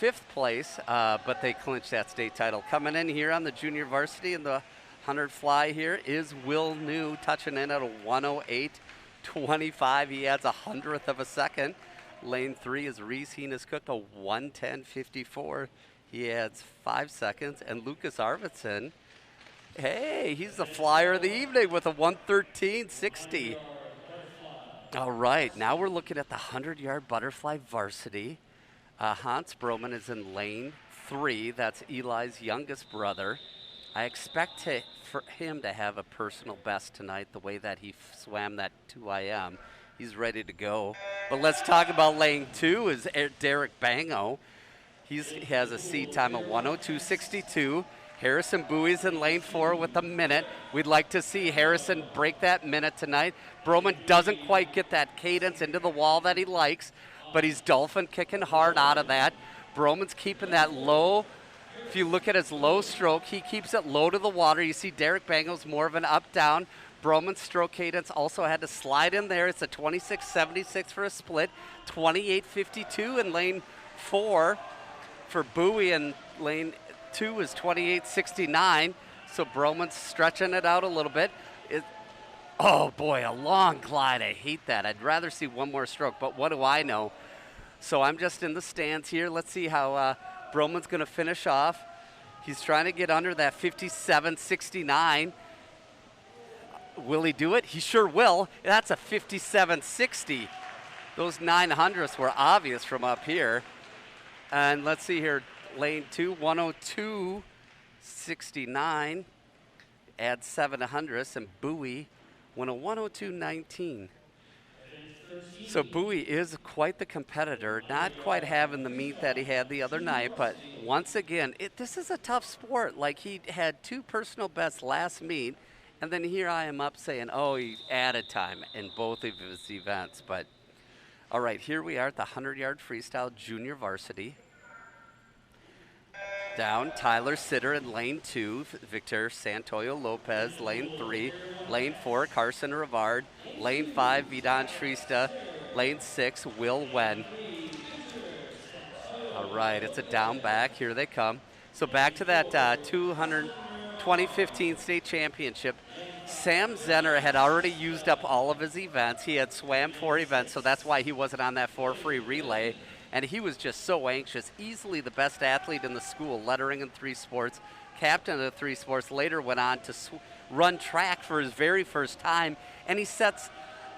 5th place, but they clinched that state title. Coming in here on the junior varsity in the 100 fly here is Will New, touching in at a 108.25. He adds 100th of a second. Lane 3 is Reese Heenis-Cook, a 110.54. He adds 5 seconds. And Lucas Arvidsson, hey, he's the flyer of the evening with a 113.60. All right, now we're looking at the 100-yard butterfly varsity. Hans Broman is in lane 3. That's Eli's youngest brother. I expect for him to have a personal best tonight, the way that he swam that 2IM. He's ready to go. But let's talk about lane 2 is Derek Bango. He has a seat time of 102.62. Harrison Bowie's in lane 4 with a minute. We'd like to see Harrison break that minute tonight. Broman doesn't quite get that cadence into the wall that he likes, but he's dolphin kicking hard out of that. Broman's keeping that low. If you look at his low stroke, he keeps it low to the water. You see Derek Bango's more of an up-down. Broman's stroke cadence also had to slide in there. It's a 26.76 for a split, 28.52 in lane 4 for Bowie, and lane 2 is 28.69. So Broman's stretching it out a little bit. Oh boy, a long glide. I hate that. I'd rather see one more stroke, but what do I know? So I'm just in the stands here. Let's see how Broman's going to finish off. He's trying to get under that 57.69. Will he do it? He sure will. That's a 57.60. Those 900ths were obvious from up here. And let's see here, lane 2, 102.69. adds 700ths, and Bowie went a 102.19. So Bowie is quite the competitor, not quite having the meet that he had the other night, but once again, this is a tough sport. Like, he had 2 personal bests last meet, and then here I am up saying, oh, he added time in both of his events. But all right, here we are at the 100-yard freestyle junior varsity. Down, Tyler Sitter in lane 2, Victor Santoyo Lopez, lane 3, lane 4, Carson Rivard, lane 5, Vidon Shrista, lane 6, Will Wen. All right, it's a down back. Here they come. So back to that 2015 state championship. Sam Zenner had already used up all of his events. He had swam 4 events, so that's why he wasn't on that 4 free relay. And he was just so anxious. Easily the best athlete in the school, lettering in 3 sports, captain of 3 sports. Later went on to run track for his very first time, and he sets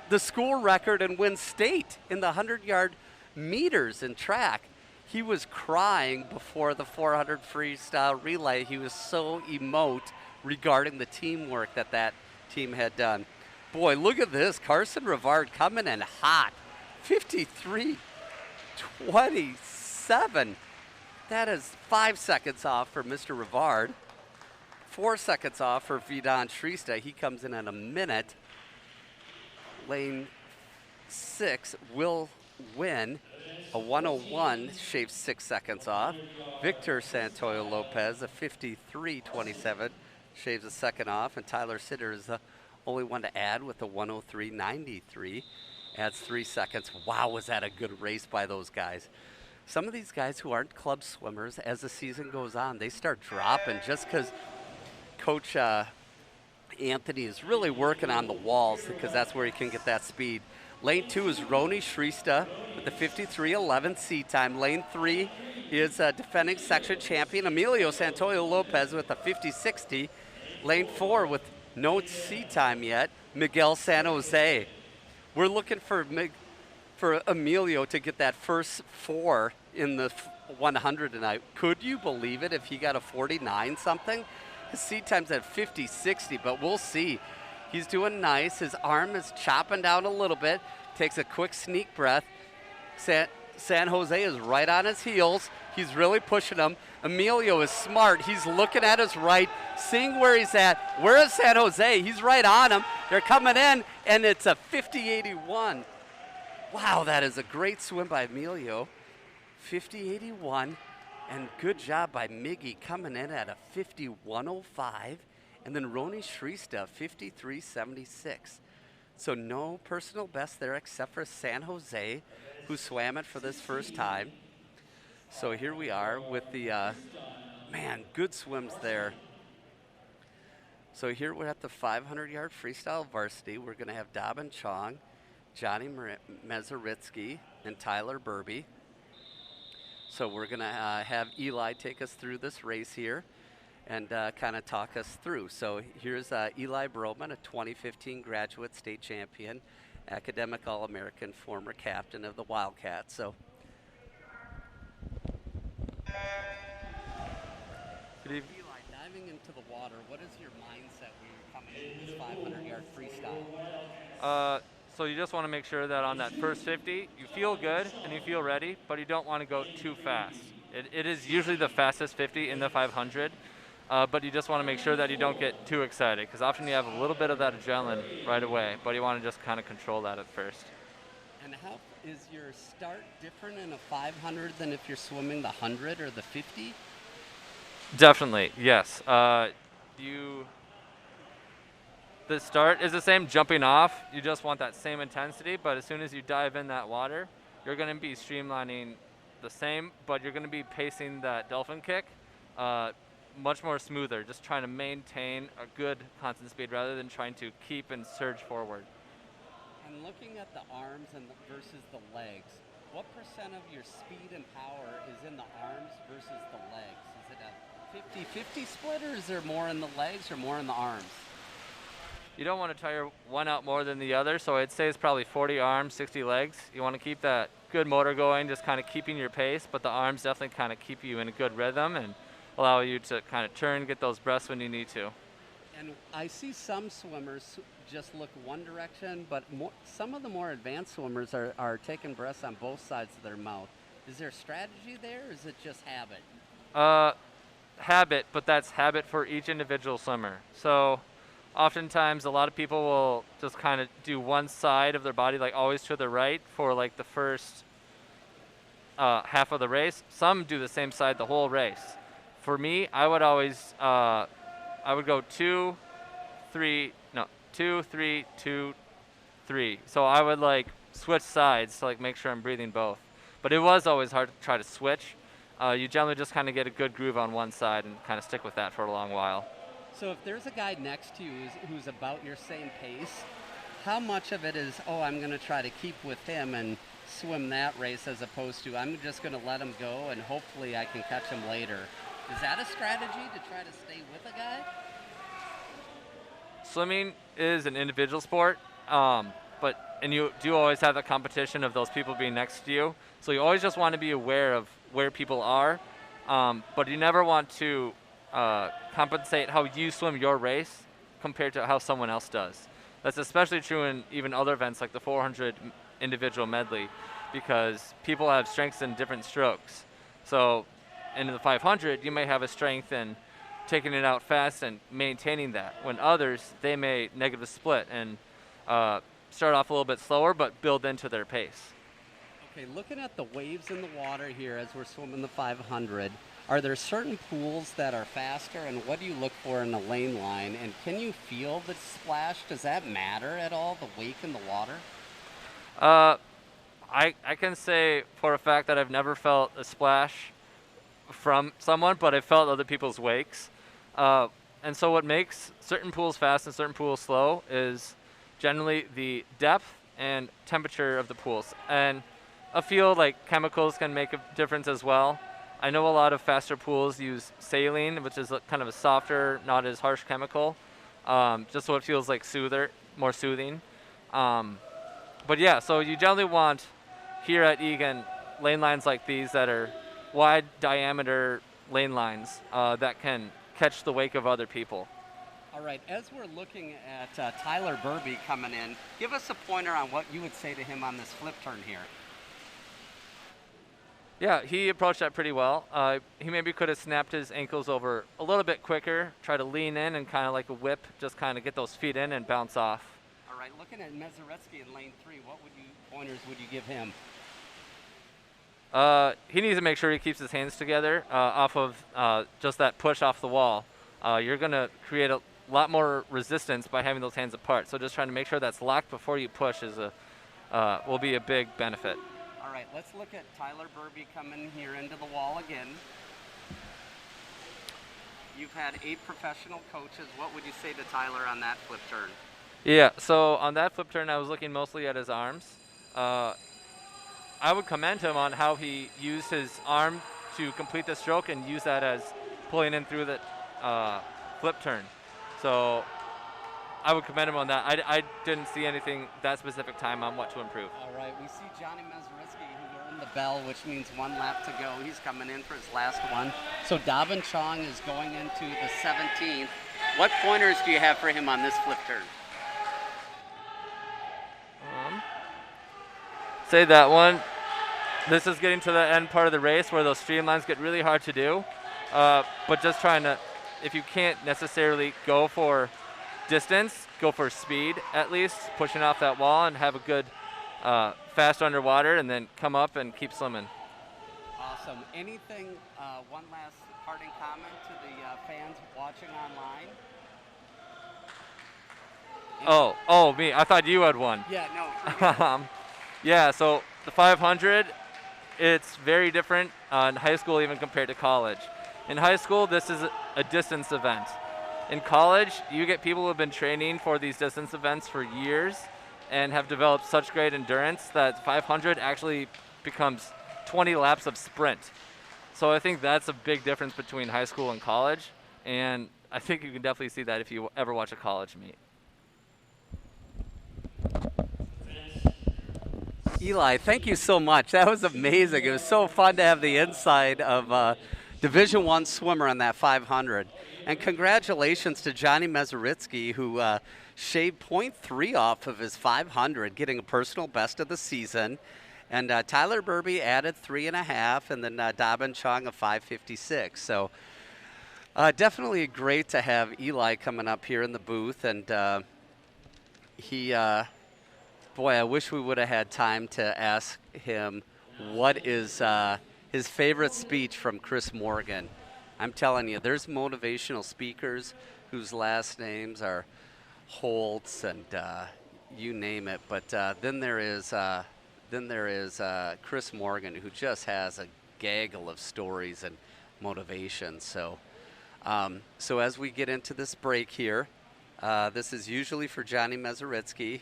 the school record and wins state in the 100-yard meters in track. He was crying before the 400 freestyle relay. He was so emote regarding the teamwork that team had done. Boy, look at this. Carson Rivard coming in hot. 53.27. That is 5 seconds off for Mr. Rivard. 4 seconds off for Vidon Shrista. He comes in at a minute. Lane 6 will win. A 101 shaves 6 seconds off. Victor Santoyo Lopez, a 53.27, shaves a second off. And Tyler Sitter is the only one to add with a 103.93. Adds 3 seconds. Wow, was that a good race by those guys. Some of these guys who aren't club swimmers, as the season goes on, they start dropping just because Coach Anthony is really working on the walls, because that's where he can get that speed. Lane 2 is Roni Shrista with the 53.11 C time. Lane 3 is defending section champion Emilio Santoyo Lopez with a 50.60. Lane 4 with no C time yet, Miguel San Jose. We're looking for Emilio to get that first 4 in the 100 tonight. Could you believe it if he got a 49 something? His C time's at 50.60, but we'll see. He's doing nice. His arm is chopping down a little bit. Takes a quick sneak breath. San Jose is right on his heels. He's really pushing him. Emilio is smart. He's looking at his right, seeing where he's at. Where is San Jose? He's right on him. They're coming in, and it's a 50.81. Wow, that is a great swim by Emilio. 50.81, and good job by Miggy coming in at a 51.05. And then Roni Shrista, 53.76. So no personal best there except for San Jose, who swam it for this first time. So here we are with the, good swims there. So here we're at the 500-yard freestyle varsity. We're going to have Dobbin Chong, Johnny Mezaritsky, and Tyler Burby. So we're going to have Eli take us through this race here and kind of talk us through. So here's Eli Broman, a 2015 graduate state champion, academic All-American, former captain of the Wildcats. So Good evening. Eli, diving into the water, what is your mindset when you're coming into this 500-yard freestyle? So you just want to make sure that on that first 50, you feel good and you feel ready, but you don't want to go too fast. It is usually the fastest 50 in the 500, but you just want to make sure that you don't get too excited, because often you have a little bit of that adrenaline right away, but you want to just kind of control that at first. And how is your start different in a 500 than if you're swimming the 100 or the 50? Definitely, yes. The start is the same jumping off. You just want that same intensity, but as soon as you dive in that water, you're going to be streamlining the same, but you're going to be pacing that dolphin kick much more smoother, just trying to maintain a good constant speed rather than trying to keep and surge forward. And looking at the arms versus the legs, what percent of your speed and power is in the arms versus the legs? Is it a 50-50 split, or is there more in the legs or more in the arms? You don't want to tire one out more than the other, so I'd say it's probably 40 arms, 60 legs. You want to keep that good motor going, just kind of keeping your pace, but the arms definitely kind of keep you in a good rhythm and allow you to kind of turn, get those breaths when you need to. And I see some swimmers just look one direction, but some of the more advanced swimmers are taking breaths on both sides of their mouth. Is there strategy there, or is it just habit? Habit, but that's habit for each individual swimmer. So oftentimes a lot of people will just kind of do one side of their body, like always to the right for like the first half of the race. Some do the same side the whole race. For me, I would always, I would go 2, 3, 2, 3. So I would like switch sides to like make sure I'm breathing both. But it was always hard to try to switch. You generally just kind of get a good groove on one side and kind of stick with that for a long while. So if there's a guy next to you who's about your same pace, how much of it is, oh, I'm going to try to keep with him and swim that race, as opposed to I'm just going to let him go and hopefully I can catch him later? Is that a strategy to try to stay with a guy? Swimming is an individual sport, and you do always have the competition of those people being next to you. So you always just want to be aware of where people are, but you never want to compensate how you swim your race compared to how someone else does. That's especially true in even other events like the 400 individual medley, because people have strengths in different strokes. So in the 500, you may have a strength in taking it out fast and maintaining that, when others, they may negative split and start off a little bit slower but build into their pace. Okay, looking at the waves in the water here as we're swimming the 500, are there certain pools that are faster, and what do you look for in the lane line? And can you feel the splash? Does that matter at all, the wake in the water? I can say for a fact that I've never felt a splash from someone, but I've felt other people's wakes. And so what makes certain pools fast and certain pools slow is generally the depth and temperature of the pools. And I feel like chemicals can make a difference as well. I know a lot of faster pools use saline, which is kind of a softer, not as harsh chemical, just so it feels like more soothing. But yeah, so you generally want, here at Eagan, lane lines like these that are wide diameter lane lines that can catch the wake of other people. All right, as we're looking at Tyler Burby coming in, give us a pointer on what you would say to him on this flip turn here. Yeah, he approached that pretty well. He maybe could have snapped his ankles over a little bit quicker, try to lean in and kind of like a whip, just kind of get those feet in and bounce off. All right, looking at Mezaretsky in lane 3, what pointers would you give him? He needs to make sure he keeps his hands together off of just that push off the wall. You're going to create a lot more resistance by having those hands apart. So just trying to make sure that's locked before you push will be a big benefit. All right, let's look at Tyler Burby coming here into the wall again. You've had 8 professional coaches. What would you say to Tyler on that flip turn? Yeah, so on that flip turn, I was looking mostly at his arms. I would commend him on how he used his arm to complete the stroke and use that as pulling in through the flip turn. So I would commend him on that. I didn't see anything that specific time on what to improve. All right, we see Johnny Mezaretsky who earned the bell, which means 1 lap to go. He's coming in for his last one. So Davin Chong is going into the 17th. What pointers do you have for him on this flip turn? Say that one. This is getting to the end part of the race where those streamlines get really hard to do. But just trying to, if you can't necessarily go for distance, go for speed at least, pushing off that wall and have a good fast underwater and then come up and keep swimming. Awesome. Anything, one last parting comment to the fans watching online? Oh, me. I thought you had one. Yeah, no. Yeah, so the 500, it's very different in high school even compared to college. In high school, this is a distance event. In college, you get people who have been training for these distance events for years and have developed such great endurance that 500 actually becomes 20 laps of sprint. So I think that's a big difference between high school and college, and I think you can definitely see that if you ever watch a college meet. Eli, thank you so much. That was amazing. It was so fun to have the inside of Division I swimmer on that 500. And congratulations to Johnny Mezaritsky, who shaved .3 off of his 500, getting a personal best of the season. And Tyler Burby added 3.5, and then Dobbin Chong a 5:56. So definitely great to have Eli coming up here in the booth. And he, boy, I wish we would have had time to ask him what is his favorite speech from Chris Morgan. I'm telling you, there's motivational speakers whose last names are Holtz and you name it. But then there is Chris Morgan, who just has a gaggle of stories and motivation. So, so as we get into this break here, this is usually for Johnny Mezaritsky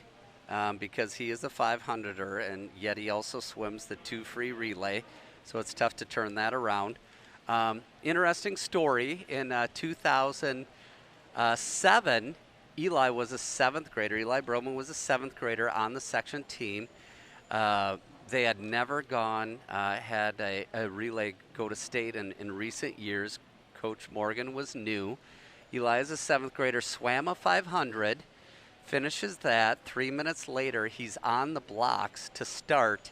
because he is a 500er, and yet he also swims the 2 free relay. So it's tough to turn that around. Interesting story. In 2007, Eli was a 7th grader. Eli Broman was a 7th grader on the section team. They had never had a relay go to state in recent years. Coach Morgan was new. Eli is a 7th grader, swam a 500, finishes that. 3 minutes later, he's on the blocks to start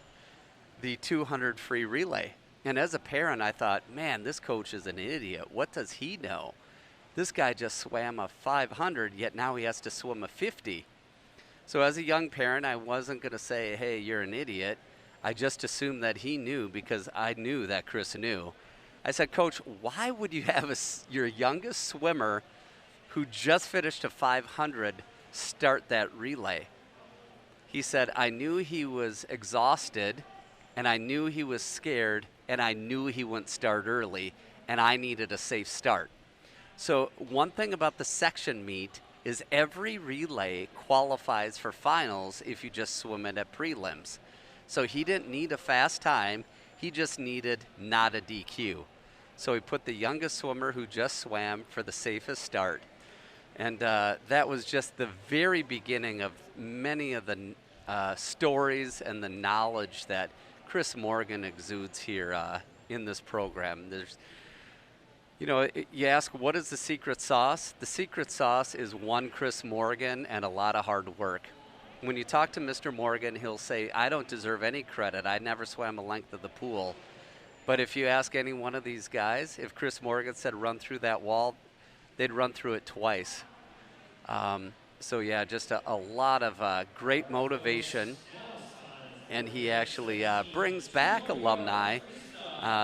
the 200 free relay. And as a parent, I thought, man, this coach is an idiot. What does he know? This guy just swam a 500, yet now he has to swim a 50. So as a young parent, I wasn't going to say, hey, you're an idiot. I just assumed that he knew because I knew that Chris knew. I said, Coach, why would you have your youngest swimmer who just finished a 500 start that relay? He said, I knew he was exhausted, and I knew he was scared, and I knew he wouldn't start early, and I needed a safe start. So one thing about the section meet is every relay qualifies for finals if you just swim it at prelims. So he didn't need a fast time, he just needed not a DQ. So he put the youngest swimmer who just swam for the safest start. And that was just the very beginning of many of the stories and the knowledge that Chris Morgan exudes here in this program. There's, you know, you ask, what is the secret sauce? The secret sauce is one Chris Morgan and a lot of hard work. When you talk to Mr. Morgan, he'll say, I don't deserve any credit. I never swam a length of the pool. But if you ask any one of these guys, if Chris Morgan said run through that wall, they'd run through it twice. So yeah, just a lot of great motivation. And he actually brings back alumni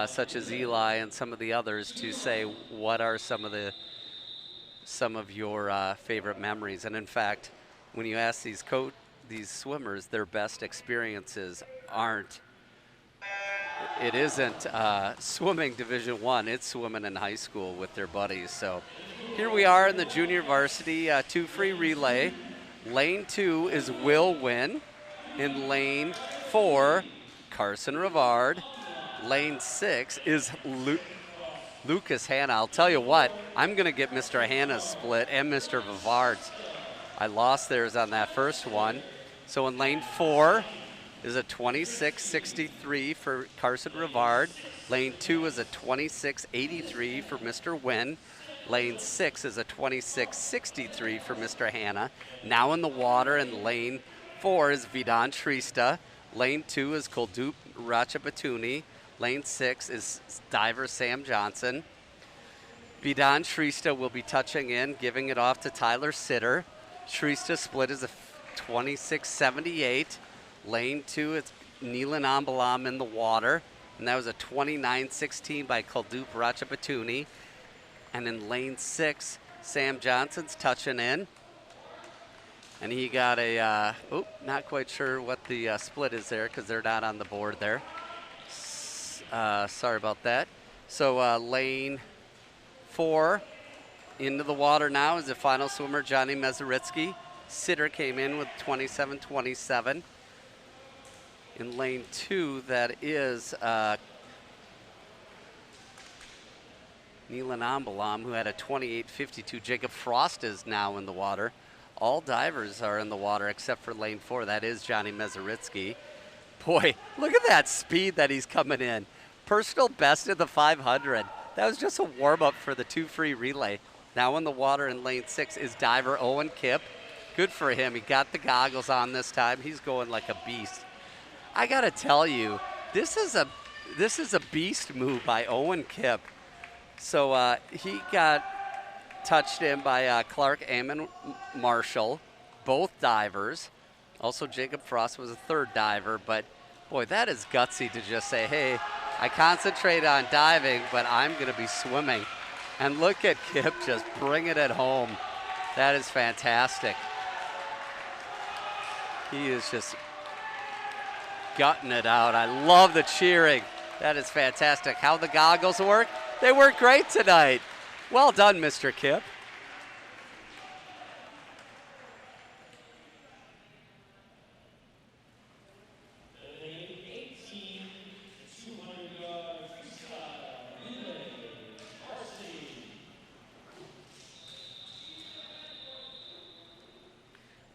such as Eli and some of the others to say, what are some of your favorite memories? And in fact, when you ask these swimmers, their best experiences isn't swimming Division I, it's swimming in high school with their buddies. So here we are in the junior varsity 2 free relay. Lane 2 is Will Wynn. In lane 4, Carson Rivard. Lane 6 is Lucas Hanna. I'll tell you what, I'm going to get Mr. Hanna's split and Mr. Rivard's. I lost theirs on that first one. So in lane 4 is a 26.63 for Carson Rivard. Lane 2 is a 26.83 for Mr. Wynn. Lane 6 is a 26.63 for Mr. Hanna. Now in the water in lane 4 is Vidan Trista. Lane 2 is Koldup Ratchabatuni. Lane 6 is diver Sam Johnson. Vidan Trista will be touching in, giving it off to Tyler Sitter. Trista split is a 26.78. Lane 2, it's Neelan Ambalam in the water. And that was a 29.16 by Koldup Ratchabatuni. And in lane 6, Sam Johnson's touching in. And he got a, not quite sure what the split is there because they're not on the board there. Sorry about that. So lane 4 into the water now is the final swimmer, Johnny Mezaritsky. Sitter came in with 27.27. In lane 2, that is Neelan Ambalam, who had a 28.52. Jacob Frost is now in the water. All divers are in the water except for lane 4. That is Johnny Mezaritsky. Boy, look at that speed that he's coming in. Personal best of the 500. That was just a warm-up for the 2 free relay. Now in the water in lane 6 is diver Owen Kipp. Good for him. He got the goggles on this time. He's going like a beast. I got to tell you, this is a beast move by Owen Kipp. So he got touched in by Clark Amon Marshall, both divers. Also Jacob Frost was a third diver, but boy, that is gutsy to just say, hey, I concentrate on diving, but I'm going to be swimming. And look at Kipp just bringing it home. That is fantastic. He is just gutting it out. I love the cheering. That is fantastic. How the goggles work? They work great tonight. Well done, Mr. Kipp.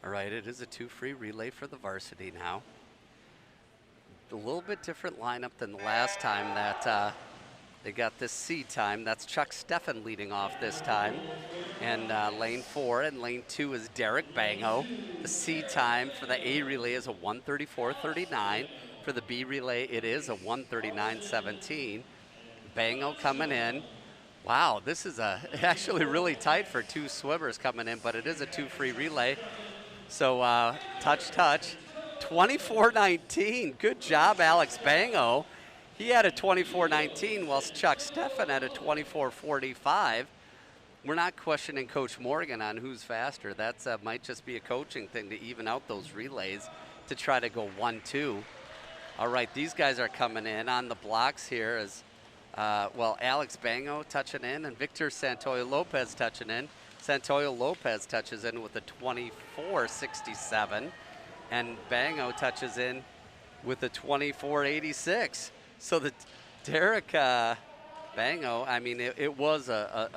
All right, it is a 2 free relay for the varsity now. A little bit different lineup than the last time that they got this C time. That's Chuck Steffen leading off this time. And lane 4 and lane 2 is Derek Bango. The C time for the A relay is a 1:34.39. For the B relay, it is a 1:39.17. Bango coming in. Wow, this is actually really tight for 2 swimmers coming in, but it is a 2 free relay. So touch, 24:19. Good job, Alex Bango. He had a 24:19, whilst Chuck Steffen had a 24:45. We're not questioning Coach Morgan on who's faster. That might just be a coaching thing to even out those relays to try to go 1-2. All right, these guys are coming in on the blocks here as, Alex Bango touching in and Victor Santoyo Lopez touching in. Santoyo Lopez touches in with a 24:67, and Bango touches in with a 24:86. So the Derek Bango, I mean, it was a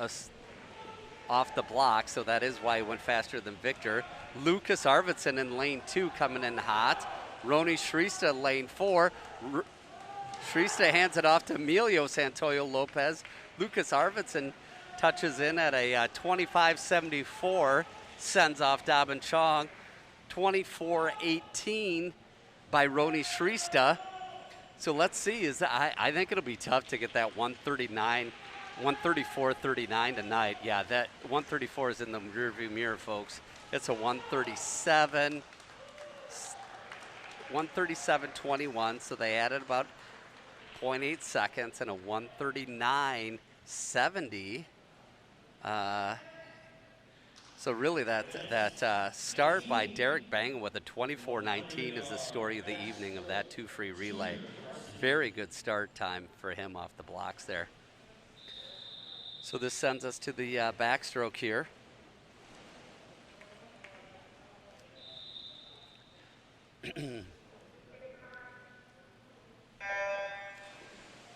off the block, so that is why he went faster than Victor. Lucas Arvidsson in lane 2 coming in hot. Roni Shrista in lane 4. Shrista hands it off to Emilio Santoyo Lopez. Lucas Arvidsson touches in at a 25:74, sends off Dobbin Chong. 24:18 by Roni Shrista. So let's see, I think it'll be tough to get that 134.39 tonight. Yeah, that 134 is in the rearview mirror, folks. It's a 137.21, so they added about 0.8 seconds and a 139.70. So really that start by Derek Bang with a 24:19 is the story of the evening of that 2 free relay. Very good start time for him off the blocks there. So this sends us to the backstroke here.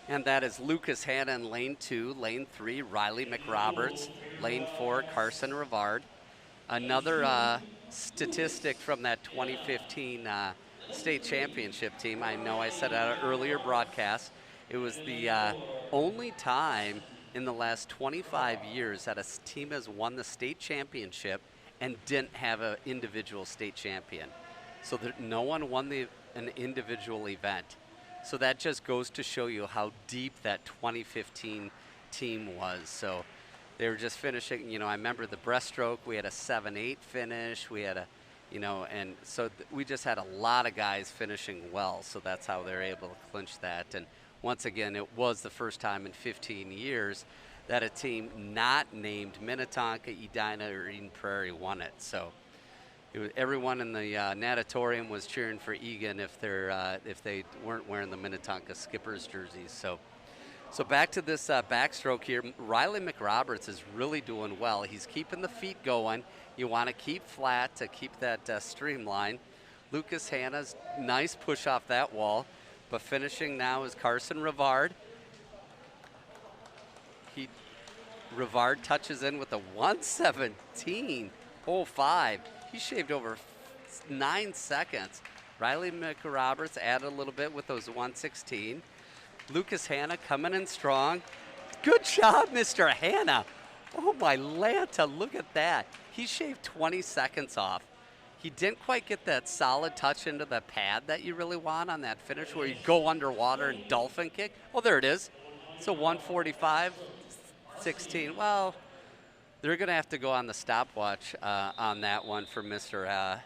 And that is Lucas Hanna in lane 2, lane 3, Riley McRoberts, lane 4, Carson Rivard. Another statistic from that 2015 state championship team. I know I said at an earlier broadcast, it was the only time in the last 25 years that a team has won the state championship and didn't have an individual state champion. So that no one won an individual event. So that just goes to show you how deep that 2015 team was. So they were just finishing, I remember the breaststroke, we had a 7-8 finish, we had and so we just had a lot of guys finishing well, so that's how they're able to clinch that. And once again, it was the first time in 15 years that a team not named Minnetonka, Edina, or Eden Prairie won it. So everyone in the natatorium was cheering for Eagan if they weren't wearing the Minnetonka Skippers jerseys. So back to this backstroke here. Riley McRoberts is really doing well. He's keeping the feet going. You want to keep flat to keep that streamline. Lucas Hanna's nice push off that wall, but finishing now is Carson Rivard. Rivard touches in with a 1:17.05. He shaved over 9 seconds. Riley McRoberts added a little bit with those 1:16. Lucas Hanna coming in strong. Good job, Mr. Hanna. Oh, my Lanta, look at that. He shaved 20 seconds off. He didn't quite get that solid touch into the pad that you really want on that finish where you go underwater and dolphin kick. Oh, there it is. So 1:45:16. Well, they're going to have to go on the stopwatch on that one for Mr.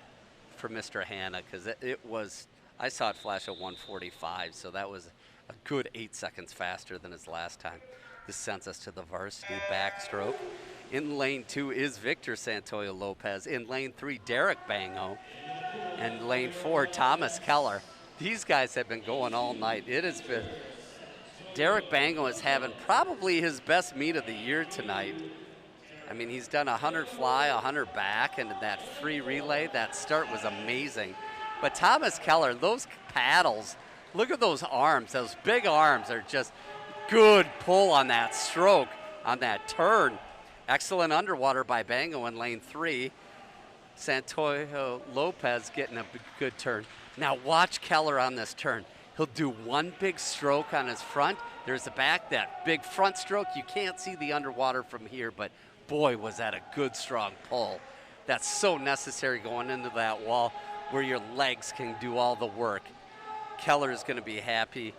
Hanna, because it was, I saw it flash at 1:45, so that was a good 8 seconds faster than his last time. This sends us to the varsity backstroke. In lane 2 is Victor Santoyo Lopez. In lane 3, Derek Bango. And lane 4, Thomas Keller. These guys have been going all night. It has been, Derek Bango is having probably his best meet of the year tonight. I mean, he's done 100 fly, 100 back, and that free relay, that start was amazing. But Thomas Keller, those paddles, look at those arms. Those big arms are just good pull on that stroke, on that turn. Excellent underwater by Bango in lane 3. Santoyo Lopez getting a good turn. Now watch Keller on this turn. He'll do one big stroke on his front. There's the back, that big front stroke. You can't see the underwater from here, but boy, was that a good, strong pull. That's so necessary going into that wall where your legs can do all the work. Keller is going to be happy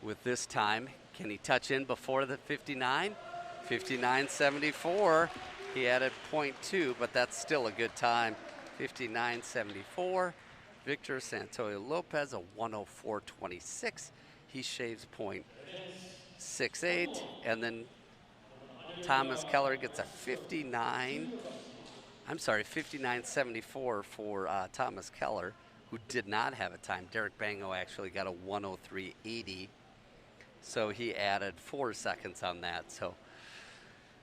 with this time. Can he touch in before the 59? 59.74. He added 0.2, but that's still a good time. 59.74. Victor Santoyo Lopez, a 104.26. He shaves 0.68, and then Thomas Keller gets a 59.74 for Thomas Keller, who did not have a time. Derek Bango actually got a 103.80, so he added 4 seconds on that. So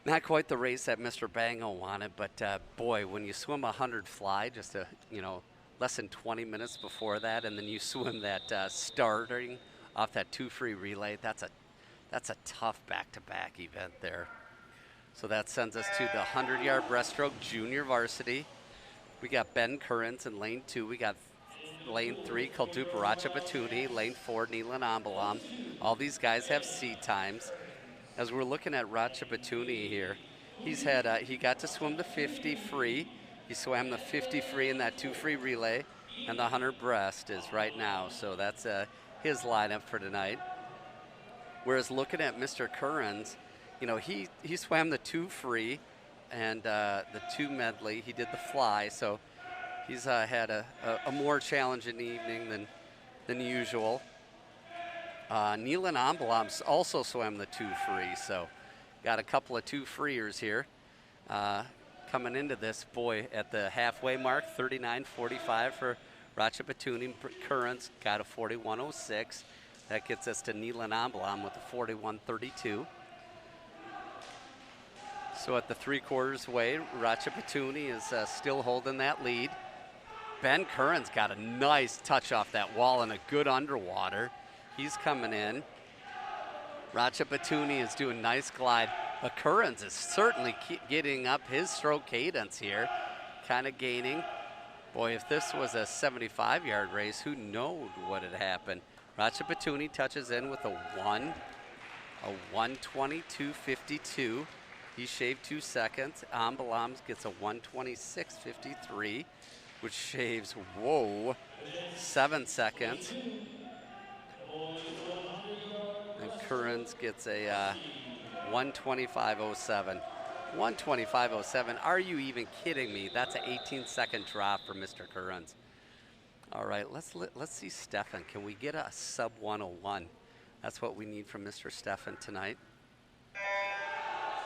not quite the race that Mr. Bango wanted, but boy, when you swim 100 fly, just less than 20 minutes before that, and then you swim that starting off that 2 free relay, that's a tough back-to-back event there. So that sends us to the 100-yard breaststroke junior varsity. We got Ben Currens in lane 2. We got lane 3, Kaldupa Ratchabatooni. Lane 4, Neelan Ambalam. All these guys have C times. As we're looking at Ratchabatooni here, he got to swim the 50 free. He swam the 50 free in that 2 free relay, and the 100 breast is right now. So that's his lineup for tonight. Whereas looking at Mr. Currens, he swam the 2 free and the 2 medley. He did the fly, so he's had a more challenging evening than usual. Neelan Ambalam also swam the 2 free, so got a couple of 2 freers here. Coming into this, boy, at the halfway mark, 39.45 for Ratchabatooni. Currens got a 41.06. That gets us to Neelan Ambalam with a 41.32. So at the 3/4 way, Ratchabatooni is still holding that lead. Ben Currens got a nice touch off that wall and a good underwater. He's coming in. Ratchabatooni is doing nice glide, but Currens is certainly getting up his stroke cadence here, kind of gaining. Boy, if this was a 75-yard race, who knows what had happened. Ratchabatooni touches in with a 1:22.52. He shaved 2 seconds. Ambalam gets a 1:26.53, which shaves, 7 seconds. And Currens gets a 1:25.07. 1:25.07. Are you even kidding me? That's an 18-second drop for Mr. Currens. All right, let's see Stefan. Can we get a sub 101? That's what we need from Mr. Stefan tonight.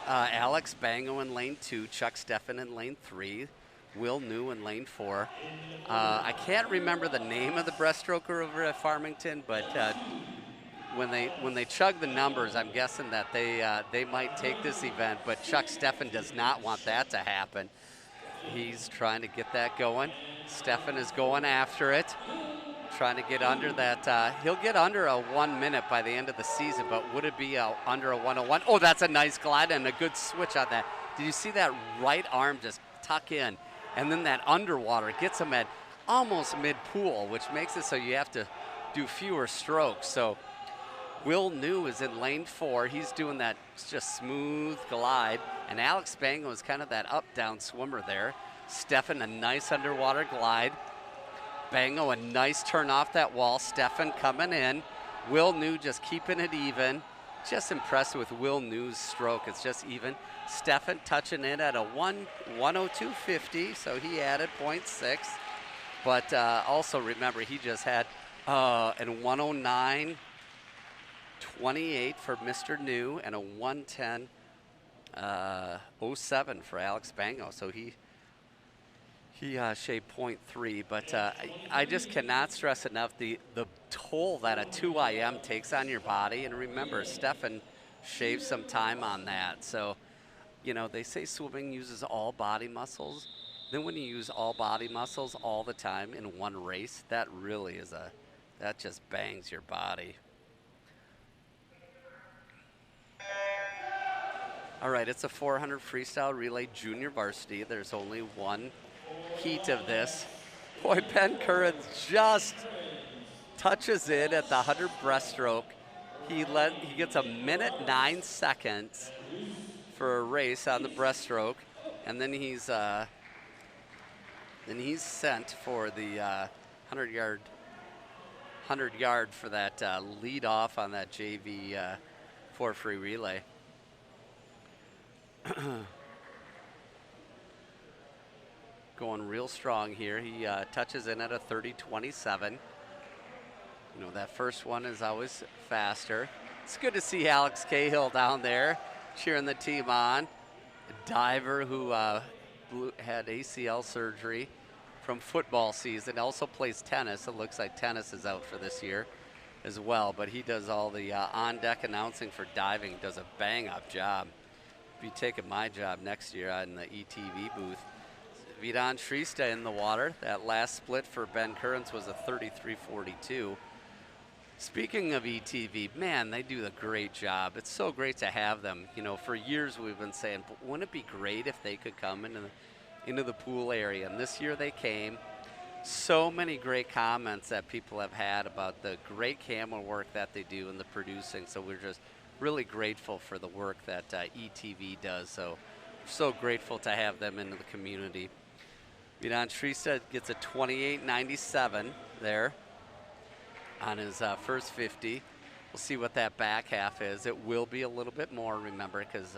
Alex Bango in lane 2, Chuck Stefan in lane 3, Will New in lane 4. I can't remember the name of the breaststroker over at Farmington, but when they chug the numbers, I'm guessing that they might take this event, but Chuck Stefan does not want that to happen. He's trying to get that going. Stefan is going after it, trying to get under that. He'll get under a 1 minute by the end of the season, but would it be under a 101? Oh, that's a nice glide and a good switch on that. Did you see that right arm just tuck in? And then that underwater gets him at almost mid-pool, which makes it so you have to do fewer strokes. So Will New is in lane 4. He's doing that just smooth glide. And Alex Bango is kind of that up-down swimmer there. Stefan, a nice underwater glide. Bango, a nice turn off that wall. Stefan coming in. Will New just keeping it even. Just impressed with Will New's stroke. It's just even. Stefan touching it at a 102.50, so he added 0.6. But also remember, he just had an 109.28 for Mr. New and a 110.07 for Alex Bango. So he shaved 0.3, but I just cannot stress enough the toll that a 2IM takes on your body. And remember, Stefan shaved some time on that. So, you know, they say swimming uses all body muscles. Then when you use all body muscles all the time in one race, that really is that just bangs your body. All right, it's a 400 freestyle relay junior varsity. There's only one heat of this. Boy, Ben Curran just touches it at the 100 breaststroke. He gets a minute 9 seconds for a race on the breaststroke, and then he's sent for the 100 yard for that lead off on that JV 4 free relay. Going real strong here. He touches in at a 30.27. You know, that first one is always faster. It's good to see Alex Cahill down there cheering the team on. A diver who had ACL surgery from football season, also plays tennis. It looks like tennis is out for this year as well, but he does all the on-deck announcing for diving, does a bang-up job. Be taking my job next year in the ETV booth. Vidon Shrista in the water. That last split for Ben Currens was a 33.42. Speaking of ETV, man, they do a great job. It's so great to have them. You know, for years we've been saying, wouldn't it be great if they could come into the pool area? And this year they came. So many great comments that people have had about the great camera work that they do and the producing. So we're just really grateful for the work that ETV does. So we're so grateful to have them into the community. Vidon Shrista gets a 28.97 there on his first 50. We'll see what that back half is. It will be a little bit more, remember, because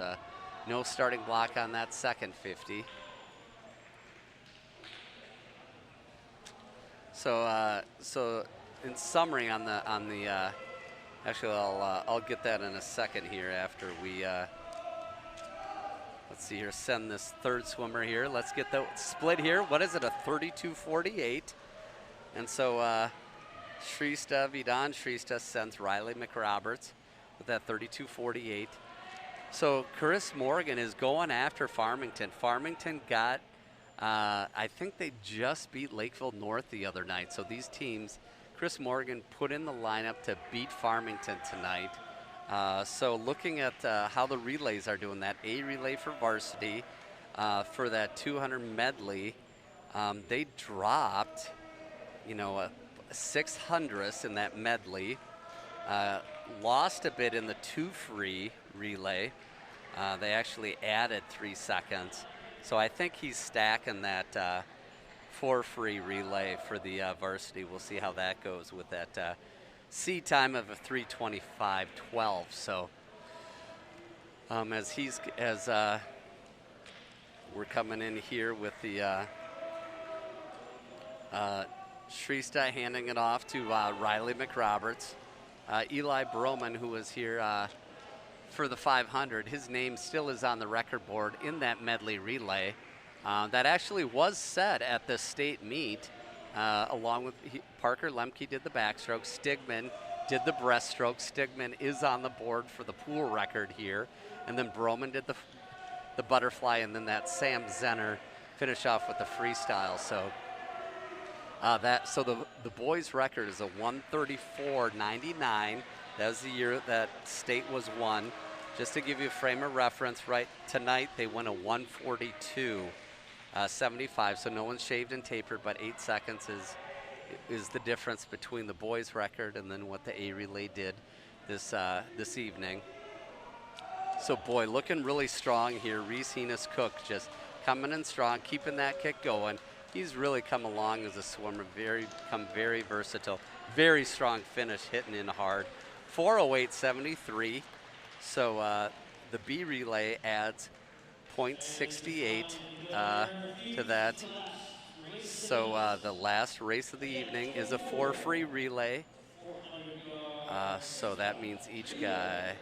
no starting block on that second 50. So in summary on the actually I'll get that in a second here after we let's see here, send this third swimmer here. Let's get the split here. What is it, a 32.48? And so Vidon Shrista sends Riley McRoberts with that 32.48. So Chris Morgan is going after Farmington. Farmington got, I think they just beat Lakeville North the other night. So these teams, Chris Morgan put in the lineup to beat Farmington tonight. So looking at how the relays are doing, that A relay for varsity, for that 200 medley, they dropped, you know, a 600th in that medley, lost a bit in the 2 free relay. They actually added 3 seconds. So I think he's stacking that 4 free relay for the varsity. We'll see how that goes with that C time of a 3:25.12. So as we're coming in here with the Shrista handing it off to Riley McRoberts. Eli Broman, who was here for the 500, his name still is on the record board in that medley relay. That actually was set at the state meet, along with Parker Lemke did the backstroke, Stigman did the breaststroke. Stigman is on the board for the pool record here, and then Broman did the butterfly, and then that Sam Zenner finished off with the freestyle. So the boys' record is a 134.99. That was the year that state was won. Just to give you a frame of reference, right tonight they won a 142.75. So no one's shaved and tapered, but 8 seconds is the difference between the boys' record and then what the A relay did this evening. So boy, looking really strong here. Reese Heenis Cook just coming in strong, keeping that kick going. He's really come along as a swimmer, become very versatile. Very strong finish, hitting in hard. 4:08.73. So the B relay adds 0.68 to that. So the last race of the evening is a 4 free relay. So that means each guy.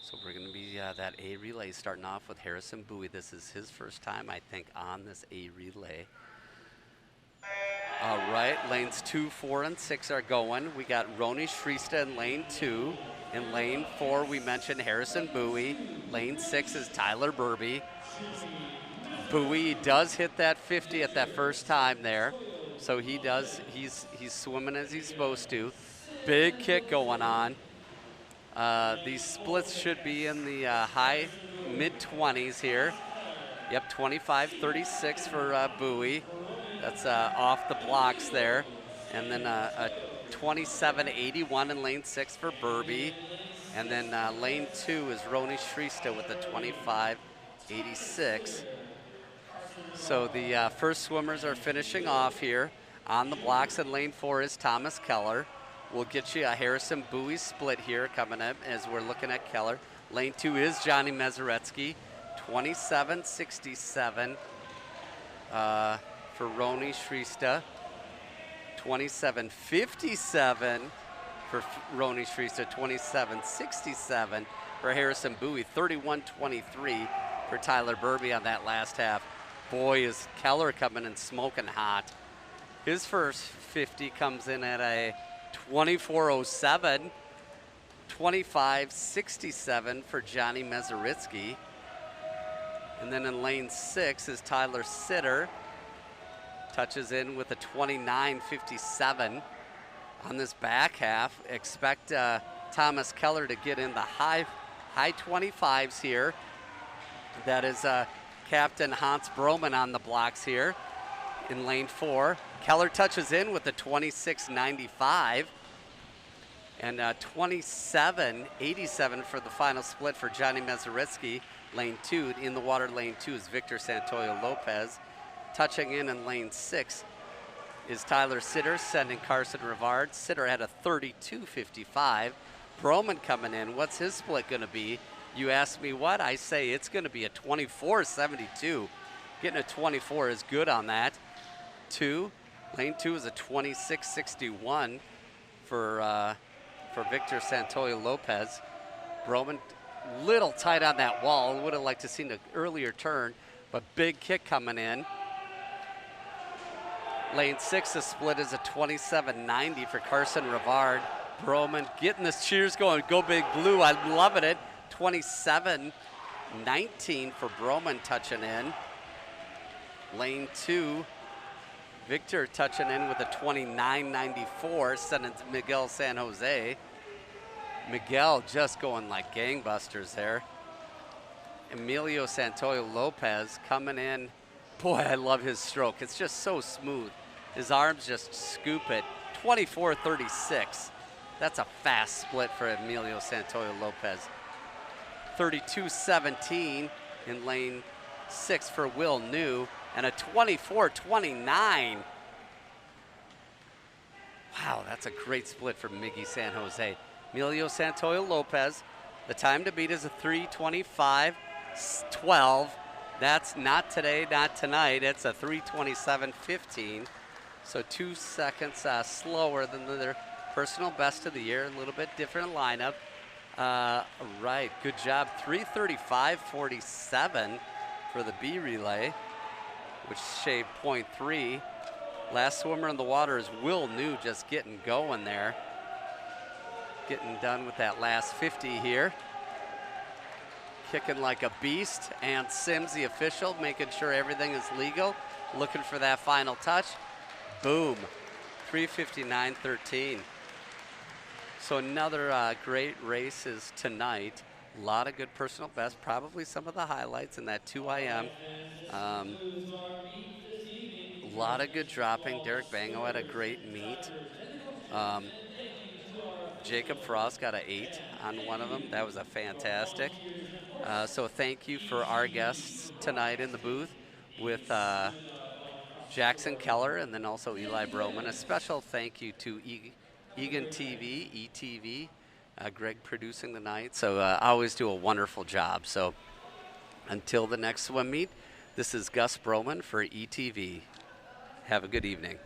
So we're going to be that A relay starting off with Harrison Bowie. This is his first time, I think, on this A relay. All right, lanes 2, 4, and 6 are going. We got Roni Shrista in lane 2. In lane 4, we mentioned Harrison Bowie. Lane 6 is Tyler Burby. Bowie does hit that 50 at that first time there. So he's swimming as he's supposed to. Big kick going on. These splits should be in the high mid-20s here. Yep, 25.36 for Bowie. That's off the blocks there. And then a 27.81 in lane 6 for Burby. And then lane 2 is Roni Shrista with a 25.86. So the first swimmers are finishing off here. On the blocks in lane 4 is Thomas Keller. We'll get you a Harrison Bowie split here coming up as we're looking at Keller. Lane 2 is Johnny Mezaretsky, 27.67 for Roni Shrista. 27.57 for Roni Shrista, 27.67 for Harrison Bowie, 31.23 for Tyler Burby on that last half. Boy, is Keller coming in smoking hot. His first 50 comes in at a 24.07, 25.67 for Johnny Mezaritsky. And then in lane 6 is Tyler Sitter. Touches in with a 29.57 on this back half. Expect Thomas Keller to get in the high 25s here. That is Captain Hans Broman on the blocks here in lane 4. Keller touches in with a 26.95 and 27.87 for the final split for Johnny Mezaritsky. Lane 2, in the water lane 2 is Victor Santoyo Lopez. Touching in lane 6 is Tyler Sitter, sending Carson Rivard. Sitter had a 32.55. Broman coming in. What's his split going to be? You ask me what? I say it's going to be a 24.72. Getting a 24 is good on that. Lane 2 is a 26.61 for Victor Santoyo Lopez. Broman little tight on that wall. Would have liked to seen an earlier turn, but big kick coming in. Lane 6, the split is a 27.90 for Carson Rivard. Broman getting the cheers going. Go Big Blue. I'm loving it. 27.19 for Broman touching in. Lane 2, Victor touching in with a 29.94, sending to Miguel San Jose. Miguel just going like gangbusters there. Emilio Santoyo Lopez coming in. Boy, I love his stroke. It's just so smooth. His arms just scoop it. 24.36. That's a fast split for Emilio Santoyo Lopez. 32.17 in lane 6 for Will New, and a 24.29. Wow, that's a great split for Miggy San Jose. Emilio Santoyo Lopez, the time to beat is a 3:25.12. That's not today, not tonight. It's a 3:27.15. So 2 seconds slower than their personal best of the year. A little bit different lineup. Right, good job. 3:35.47 for the B relay, which shaved 0.3. Last swimmer in the water is Will New, just getting going there. Getting done with that last 50 here. Kicking like a beast, and Sims, the official, making sure everything is legal. Looking for that final touch. Boom, 3:59.13. So another great race is tonight. A lot of good personal best, probably some of the highlights in that 2IM. A lot of good dropping. Derek Bango had a great meet. Jacob Frost got an 8 on one of them. That was a fantastic. So thank you for our guests tonight in the booth with Jackson Keller and then also Eli Broman. A special thank you to Eagan TV, ETV, Greg producing the night. So always do a wonderful job. So until the next swim meet, this is Gus Broman for ETV. Have a good evening.